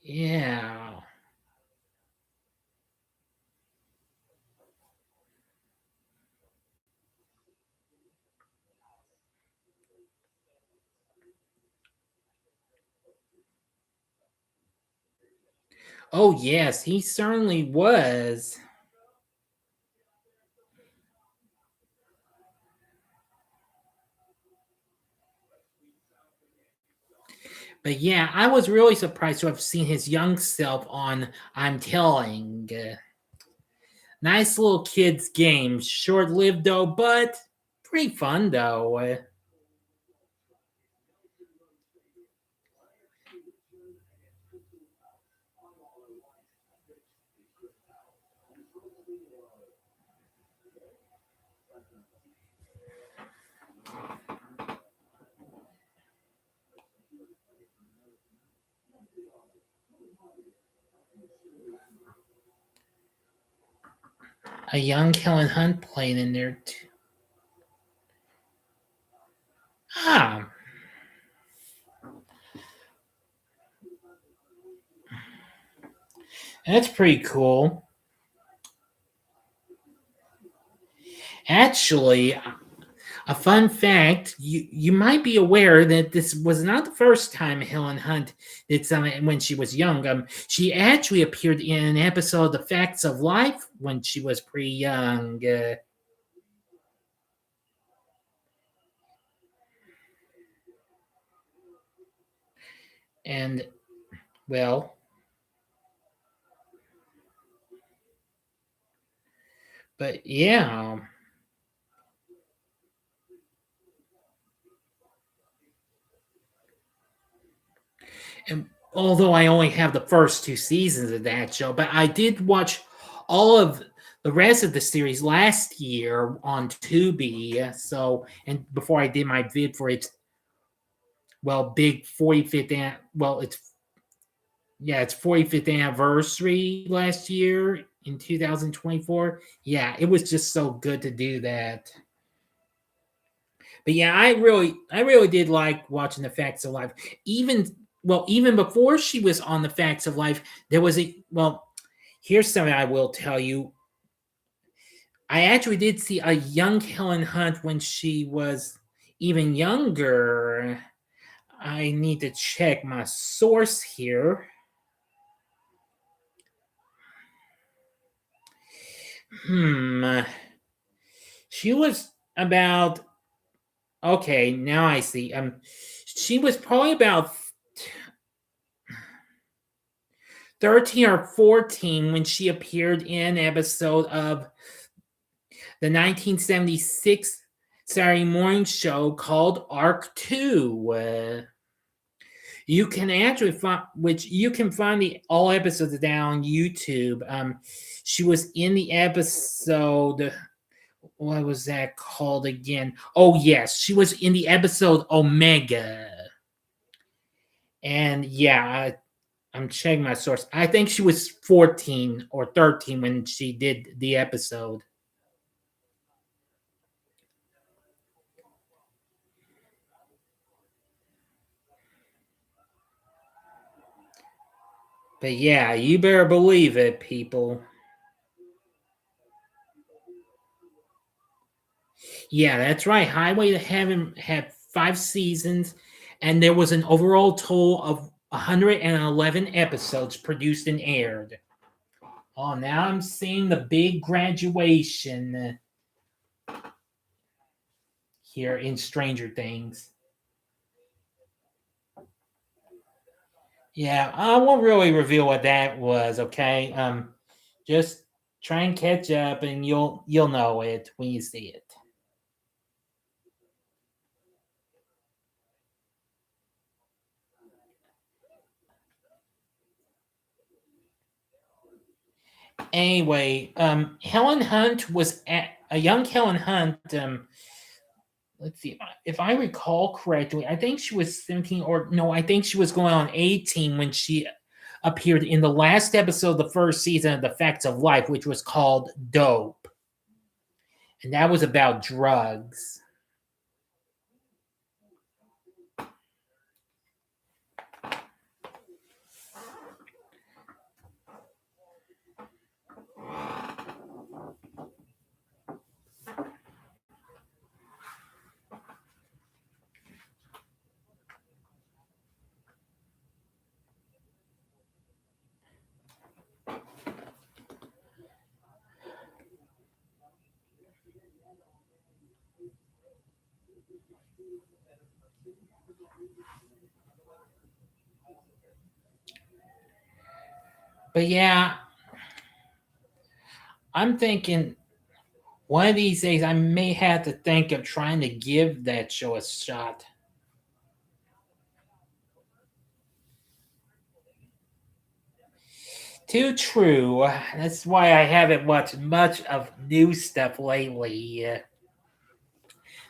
[SPEAKER 1] Yeah. Oh, yes, he certainly was. But yeah, I was really surprised to have seen his young self on I'm Telling. Nice little kids game. Short lived though, but pretty fun though. A young Helen Hunt playing in there too. Ah, that's pretty cool. Actually, a fun fact, you might be aware that this was not the first time Helen Hunt did something when she was young. She actually appeared in an episode of The Facts of Life when she was pretty young. And well, but yeah. And although I only have the first two seasons of that show, but I did watch all of the rest of the series last year on Tubi. So, and before I did my vid for its big 45th it's 45th anniversary last year in 2024. Yeah, it was just so good to do that. But yeah, I really did like watching the Facts of Life. Even before she was on the Facts of Life, there was here's something I will tell you. I actually did see a young Helen Hunt when she was even younger. I need to check my source here. Hmm. She was about okay, now I see. She was probably about 13 or 14 when she appeared in an episode of the 1976 Saturday morning show called Arc 2. You can actually find which you can find the all episodes down on YouTube. She was in the episode. What was that called again? Oh yes, she was in the episode Omega. And yeah, I'm checking my source. I think she was 14 or 13 when she did the episode. But yeah, you better believe it, people. Yeah, that's right. Highway to Heaven had 5 seasons, and there was an overall total of 111 episodes produced and aired. Oh, now I'm seeing the big graduation here in Stranger Things. Yeah, I won't really reveal what that was. Okay, just try and catch up, and you'll know it when you see it. Anyway, Helen Hunt was at a young Helen Hunt. Let's see if I recall correctly. I think she was 17, or no, I think she was going on 18 when she appeared in the last episode of the first season of The Facts of Life, which was called Dope, and that was about drugs. But yeah, I'm thinking one of these days I may have to think of trying to give that show a shot. Too true. That's why I haven't watched much of new stuff lately.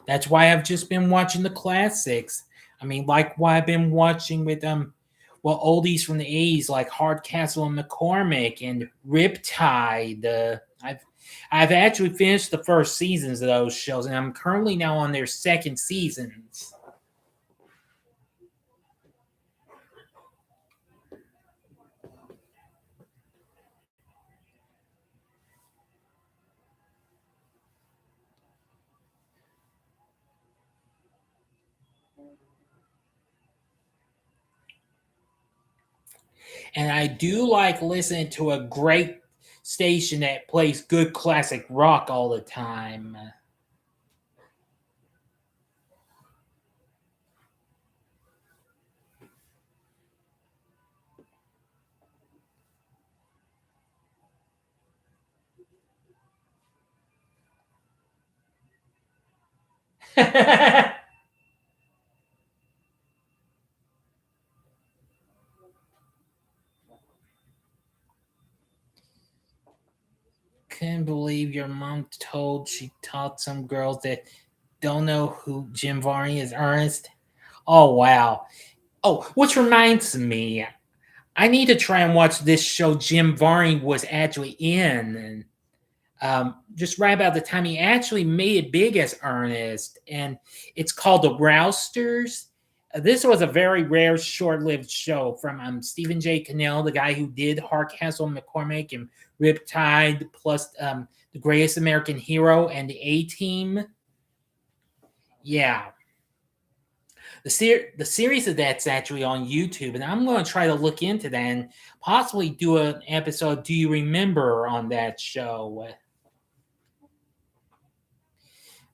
[SPEAKER 1] That's why I've just been watching the classics. I mean, like why I've been watching with oldies from the 80s like Hardcastle and McCormick and Riptide. I've actually finished the first seasons of those shows, and I'm currently now on their second seasons. And I do like listening to a great station that plays good classic rock all the time. Couldn't believe your mom told she taught some girls that don't know who Jim Varney is, Ernest. Oh wow. Oh, which reminds me, I need to try and watch this show Jim Varney was actually in. And just right about the time he actually made it big as Ernest, and it's called The Rousters. This was a very rare, short-lived show from Stephen J. Cannell, the guy who did Hardcastle McCormick and Riptide, plus The Greatest American Hero and The A Team. Yeah, the series of that's actually on YouTube, and I'm going to try to look into that and possibly do an episode. Do you remember on that show?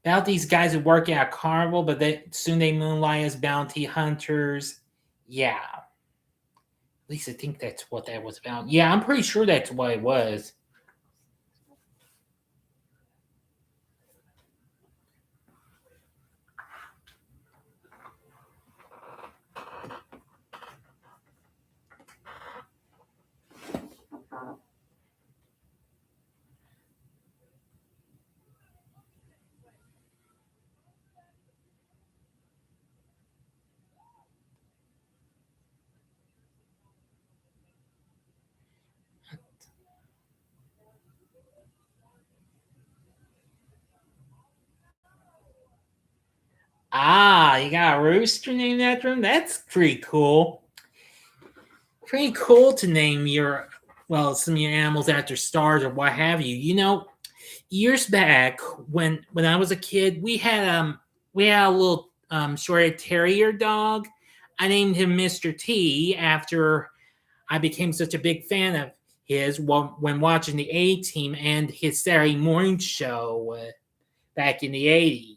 [SPEAKER 1] About these guys who work at a carnival, but soon they moonlight as bounty hunters. Yeah, at least I think that's what that was about. Yeah, I'm pretty sure that's what it was. Ah, you got a rooster named after him? That's pretty cool. Pretty cool to name your, well, some of your animals after stars or what have you. Years back when I was a kid, we had a little short terrier dog. I named him Mr. T after I became such a big fan of his when watching the A Team and his Saturday morning show back in the 80s.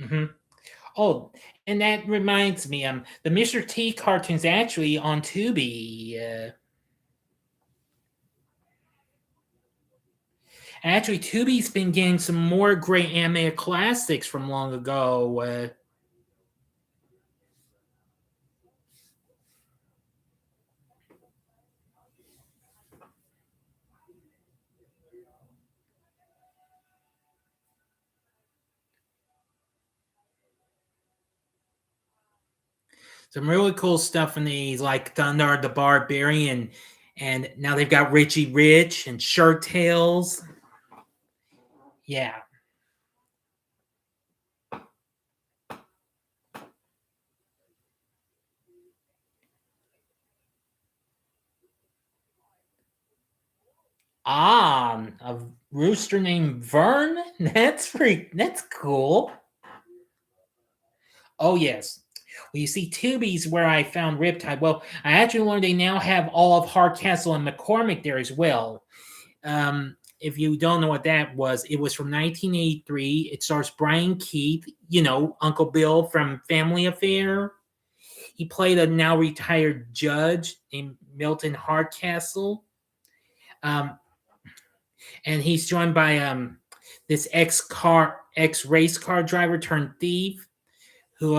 [SPEAKER 1] Hmm. Oh, and that reminds me, the Mr. T cartoon's actually on Tubi. Actually, Tubi's been getting some more great anime classics from long ago. Some really cool stuff in these, like Thunder the Barbarian, and now they've got Richie Rich and Shirt Tails. Yeah. Ah, a rooster named Vern? That's cool. Oh yes. Well, you see, Tubi's where I found Riptide. Well, I actually learned they now have all of Hardcastle and McCormick there as well. If you don't know what that was, it was from 1983. It stars Brian Keith, Uncle Bill from Family Affair. He played a now retired judge named Milton Hardcastle. Um, and he's joined by this ex race car driver turned thief who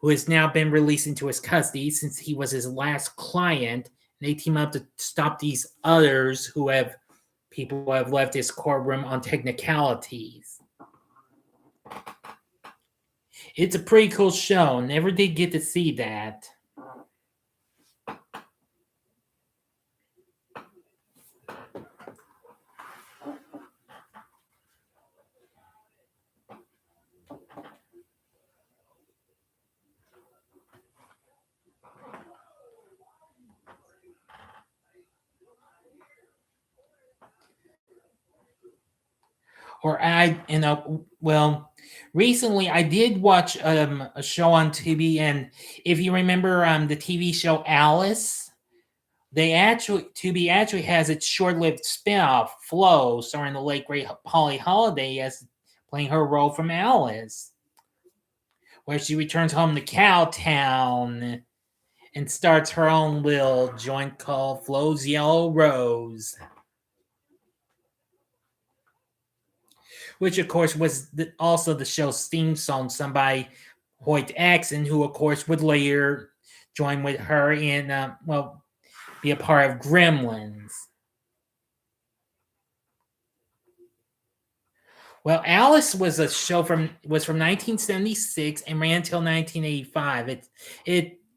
[SPEAKER 1] has now been released into his custody since he was his last client. And they team up to stop these others who have left his courtroom on technicalities. It's a pretty cool show. Never did get to see that. Or well, recently I did watch a show on TV, and if you remember the TV show Alice, they actually Tubi actually has its short-lived spin-off Flow, starring the late great Holly Holiday as playing her role from Alice, where she returns home to Cowtown and starts her own little joint called Flo's Yellow Rose, which of course was also the show's theme song, sung by Hoyt Axton, who of course would later join with her in be a part of Gremlins. Well, Alice was a show from 1976 and ran until 1985.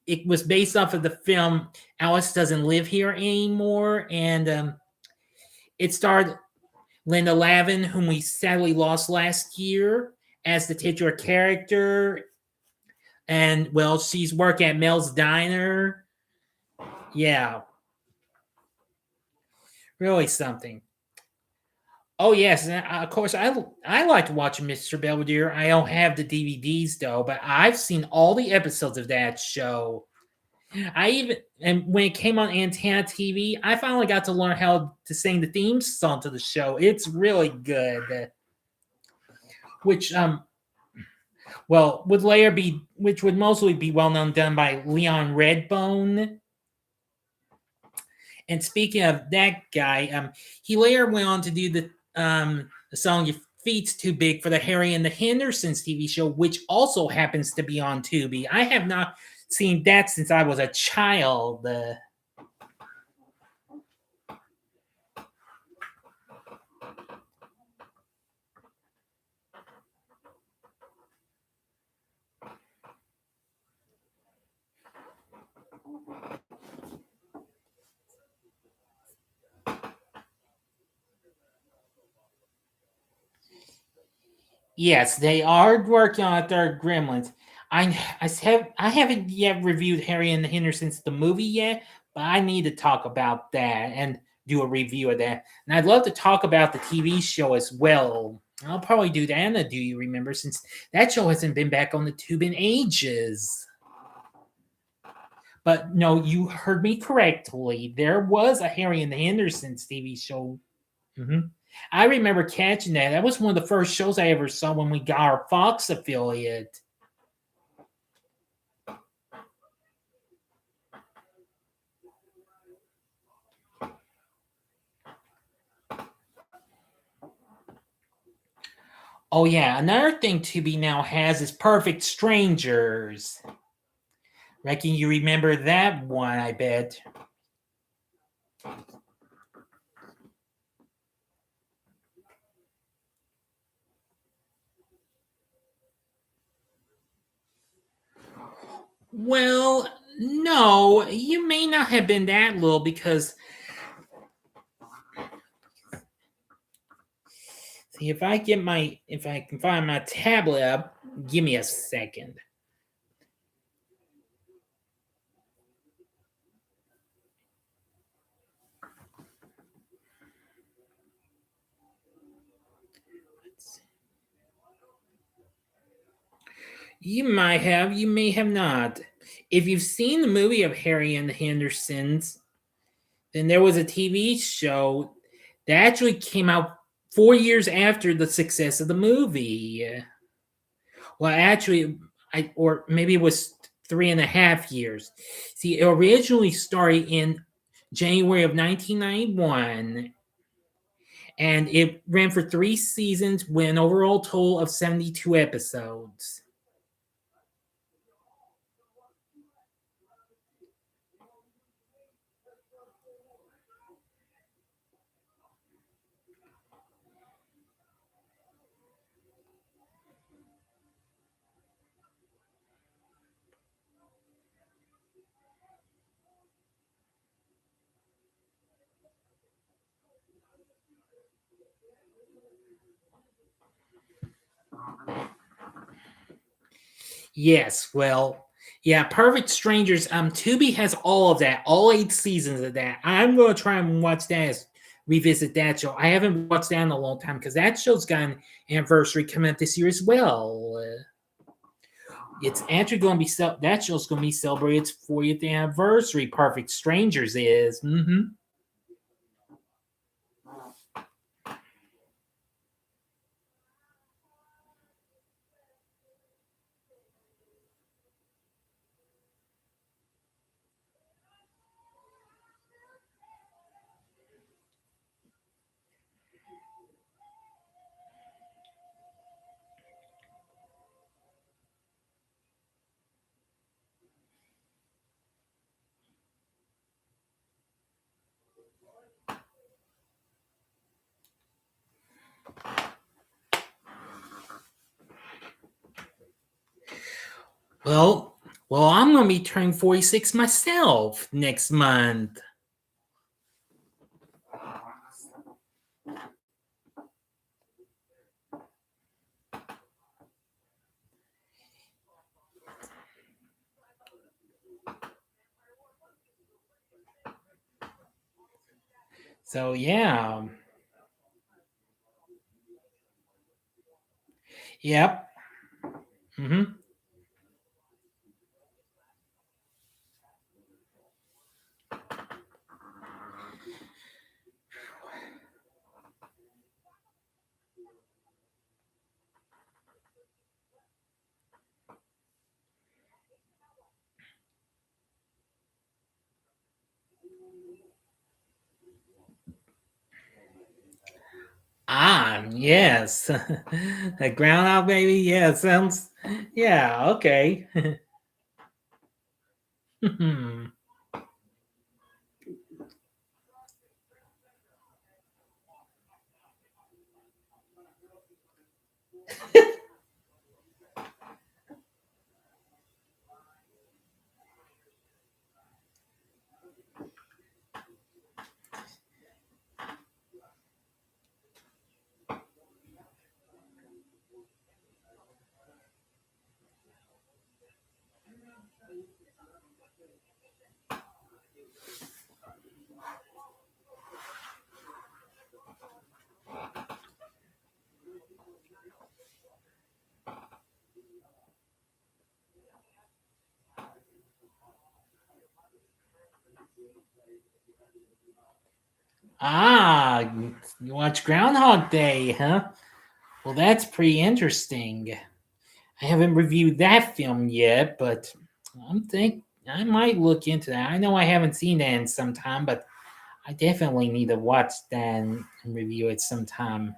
[SPEAKER 1] It was based off of the film Alice Doesn't Live Here Anymore, and it starred Linda Lavin, whom we sadly lost last year, as the titular character. And well, she's working at Mel's Diner. Yeah, really something. Oh yes, and of course I like to watch Mr. Belvedere. I don't have the DVDs though, but I've seen all the episodes of that show. And when it came on Antenna TV, I finally got to learn how to sing the theme song to the show. It's really good. Which which would mostly be well known done by Leon Redbone. And speaking of that guy, he later went on to do the song "Your Feet's Too Big" for the Harry and the Hendersons TV show, which also happens to be on Tubi. I have not seen that since I was a child. Yes, they are working on a third Gremlins. I haven't yet reviewed Harry and the Hendersons the movie yet, but I need to talk about that and do a review of that. And I'd love to talk about the TV show as well. I'll probably do that in a Do You Remember, since that show hasn't been back on the tube in ages. But no, you heard me correctly. There was a Harry and the Hendersons TV show. Mm-hmm. I remember catching that. That was one of the first shows I ever saw when we got our Fox affiliate. Oh yeah, another thing Tubi now has is Perfect Strangers. Reckon you remember that one, I bet. Well, no, you may not have been that little, because see, if I can find my tablet up, give me a second. You might have, you may have not. If you've seen the movie of Harry and the Hendersons, then there was a TV show that actually came out 4 years after the success of the movie. Well, actually, or maybe it was 3.5 years. See, it originally started in January of 1991, and it ran for 3 seasons with an overall total of 72 episodes. Yes, well, yeah, Perfect Strangers. Tubi has all of that, all 8 seasons of that. I'm going to try and watch that revisit that show. I haven't watched that in a long time because that show's got an anniversary coming up this year as well. It's actually going to be that show's going to be celebrating its 40th anniversary. Perfect Strangers is. Well, I'm going to be turning 46 myself next month. So yeah. Yep. Yes. A Groundhog Baby? Yeah, sounds. Yeah, okay. You watch Groundhog Day, huh? Well, that's pretty interesting. I haven't reviewed that film yet, but I might look into that. I know I haven't seen that in some time, but I definitely need to watch that and review it sometime.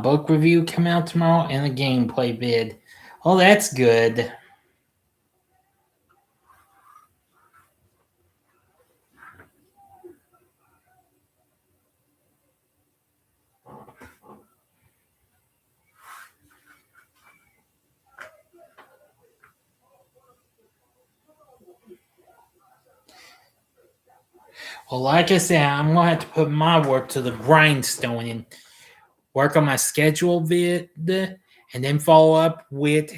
[SPEAKER 1] Book review come out tomorrow and a gameplay vid. Oh, that's good. Well, like I said, I'm gonna have to put my work to the grindstone and work on my schedule vid, and then follow up with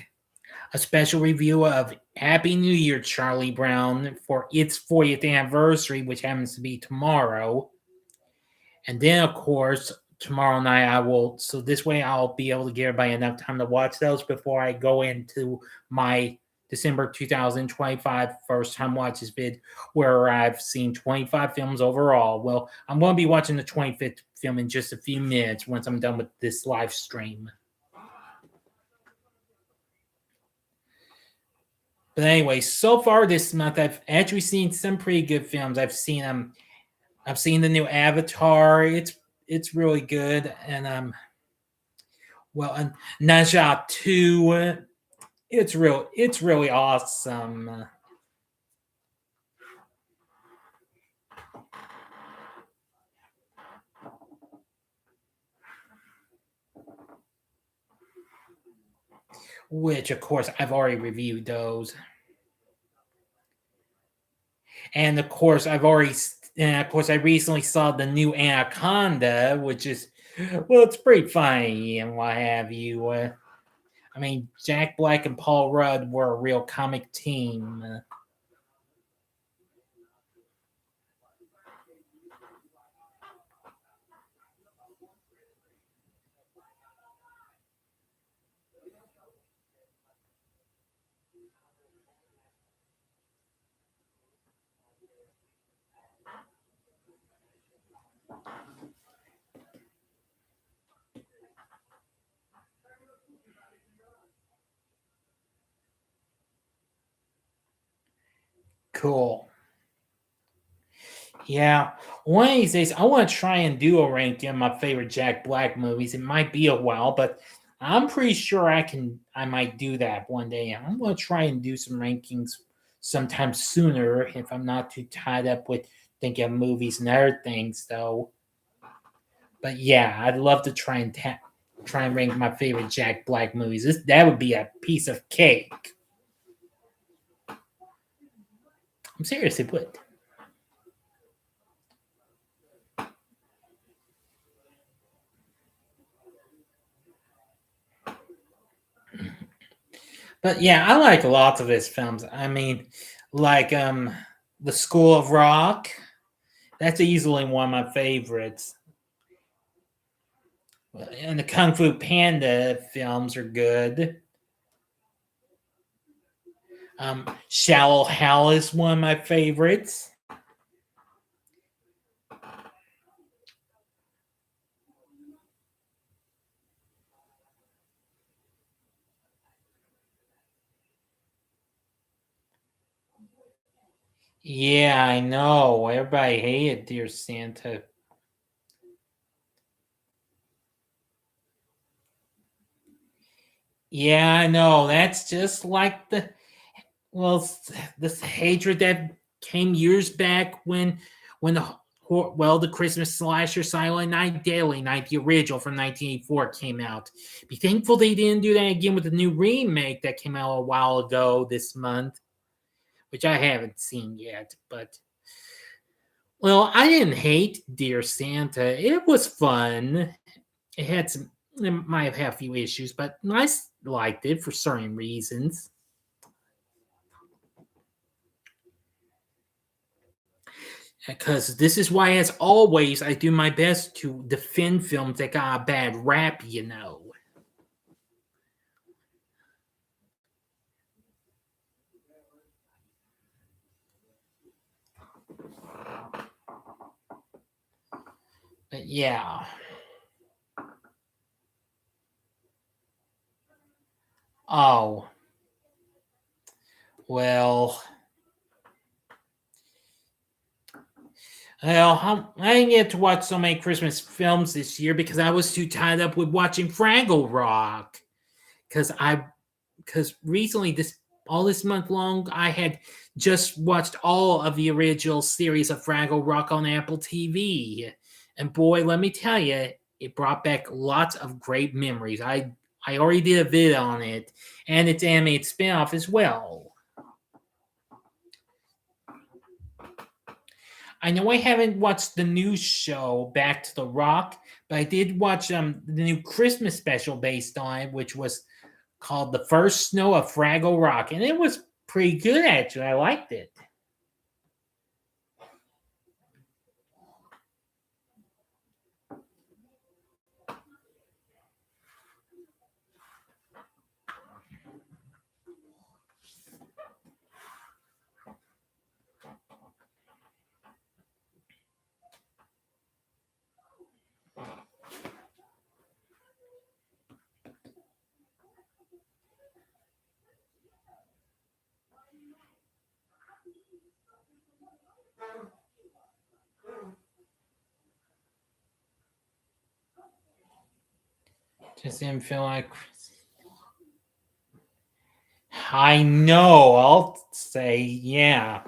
[SPEAKER 1] a special review of Happy New Year, Charlie Brown, for its 40th anniversary, which happens to be tomorrow. And then, of course, tomorrow night I will. So this way, I'll be able to give everybody enough time to watch those before I go into my December 2025 first time watches vid, where I've seen 25 films overall. Well, I'm going to be watching the 25th film in just a few minutes once I'm done with this live stream. But anyway, so far this month I've actually seen some pretty good films. I've seen the new Avatar. It's really good, and and Naja 2. It's really awesome. Which of course I've already reviewed those. And of course I recently saw the new Anaconda, which is it's pretty funny and what have you. I mean, Jack Black and Paul Rudd were a real comic team. Cool. Yeah, one of these days I want to try and do a ranking of my favorite Jack Black movies. It might be a while, but I'm pretty sure I can. I might do that one day. I'm going to try and do some rankings sometime sooner if I'm not too tied up with thinking of movies and other things, though. But yeah, I'd love to try and rank my favorite Jack Black movies. That would be a piece of cake. I'm seriously put. But yeah, I like lots of his films. I mean, like The School of Rock. That's easily one of my favorites. And the Kung Fu Panda films are good. Shallow Hal is one of my favorites. Yeah, I know. Everybody hated Dear Santa. Yeah, I know. That's just like well, this hatred that came years back when the Christmas slasher Silent Night, Deadly Night, the original from 1984 came out. Be thankful they didn't do that again with the new remake that came out a while ago this month, which I haven't seen yet. But well, I didn't hate Dear Santa. It was fun. It might have had a few issues, but I liked it for certain reasons. Because this is why, as always, I do my best to defend films that got a bad rap. But yeah. Oh. Well. I didn't get to watch so many Christmas films this year because I was too tied up with watching Fraggle Rock. Because recently all this month long I had just watched all of the original series of Fraggle Rock on Apple TV, and boy, let me tell you, it brought back lots of great memories. I already did a video on it, and its animated spinoff as well. I know I haven't watched the new show Back to the Rock, but I did watch the new Christmas special based on it, which was called The First Snow of Fraggle Rock, and it was pretty good actually. I liked it. Just didn't feel like. I know. I'll say, yeah.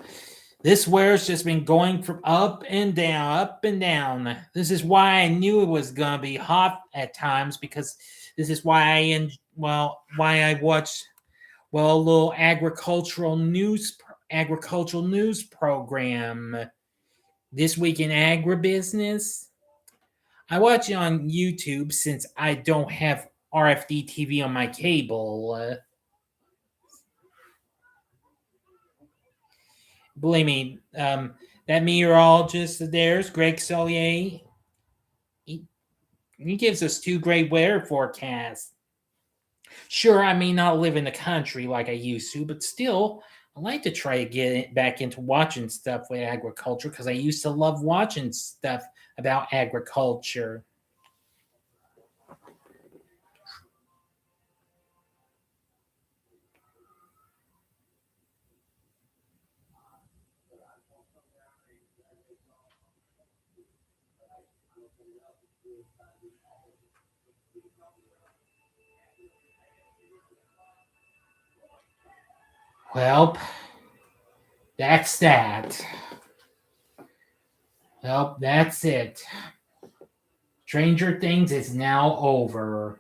[SPEAKER 1] This wear's just been going from up and down, up and down. This is why I knew it was gonna be hot at times because this is why why I watch a little agricultural news program this week in agribusiness. I watch it on YouTube since I don't have RFD TV on my cable. Believe me, that meteorologist there's Greg Solier. He gives us 2 great weather forecasts. Sure, I may not live in the country like I used to, but still, I like to try to get back into watching stuff with agriculture because I used to love watching stuff about agriculture. Well, that's that. Well, that's it. Stranger Things is now over.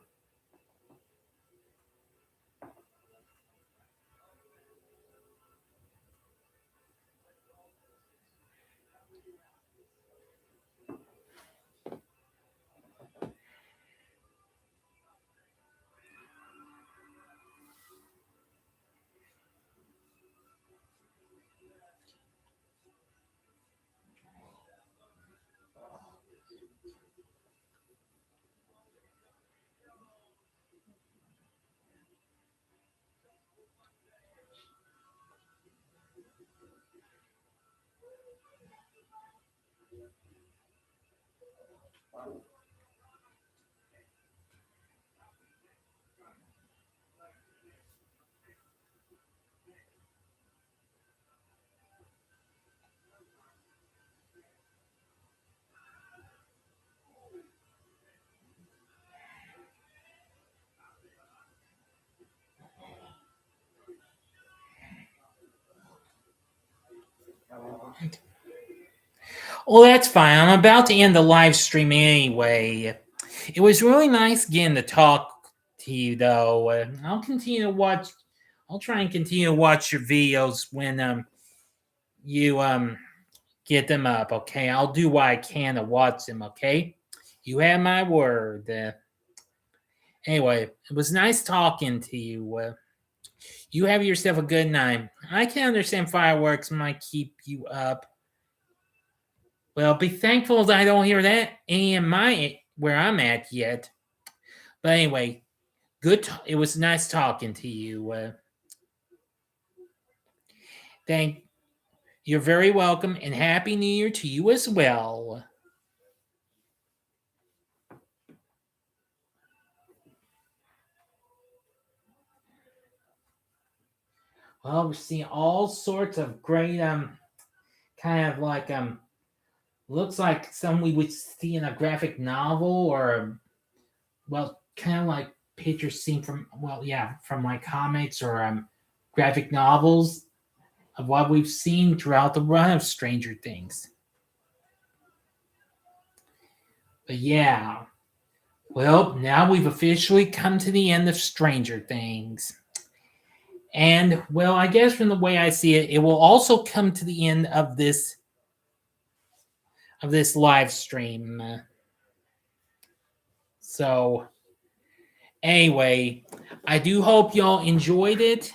[SPEAKER 1] Well, that's fine. I'm about to end the live stream anyway. It was really nice getting to talk to you, though. I'll continue to watch. I'll try and continue to watch your videos when you get them up. Okay, I'll do what I can to watch them. Okay, you have my word. Anyway, it was nice talking to you. You have yourself a good night. I can understand fireworks might keep you up. Well, be thankful that I don't hear that in my where I'm at yet. But anyway, it was nice talking to you. Thank you're very welcome, and happy New Year to you as well. Well, we're seeing all sorts of great kind of like looks like some we would see in a graphic novel or well kind of like pictures seen from from like comics or graphic novels of what we've seen throughout the run of Stranger Things. But yeah, well, now we've officially come to the end of Stranger Things. And well, I guess from the way I see it, it will also come to the end of this of this live stream. So, anyway, I do hope y'all enjoyed it.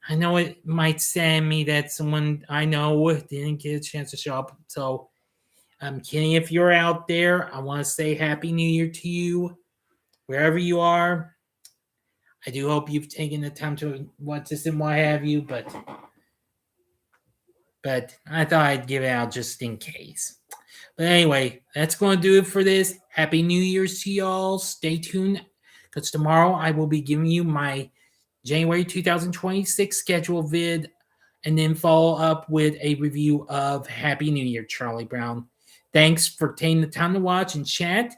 [SPEAKER 1] I know it might sad me that someone I know didn't get a chance to show up. So, Kenny, if you're out there, I want to say Happy New Year to you, wherever you are. I do hope you've taken the time to watch this and what have you, but I thought I'd give it out just in case. But anyway, that's going to do it for this. Happy New Year's to y'all. Stay tuned, because tomorrow I will be giving you my January 2026 schedule vid, and then follow up with a review of Happy New Year, Charlie Brown. Thanks for taking the time to watch and chat.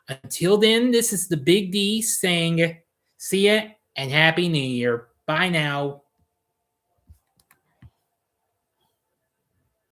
[SPEAKER 1] Until then, this is the Big D saying see ya and Happy New Year. Bye now.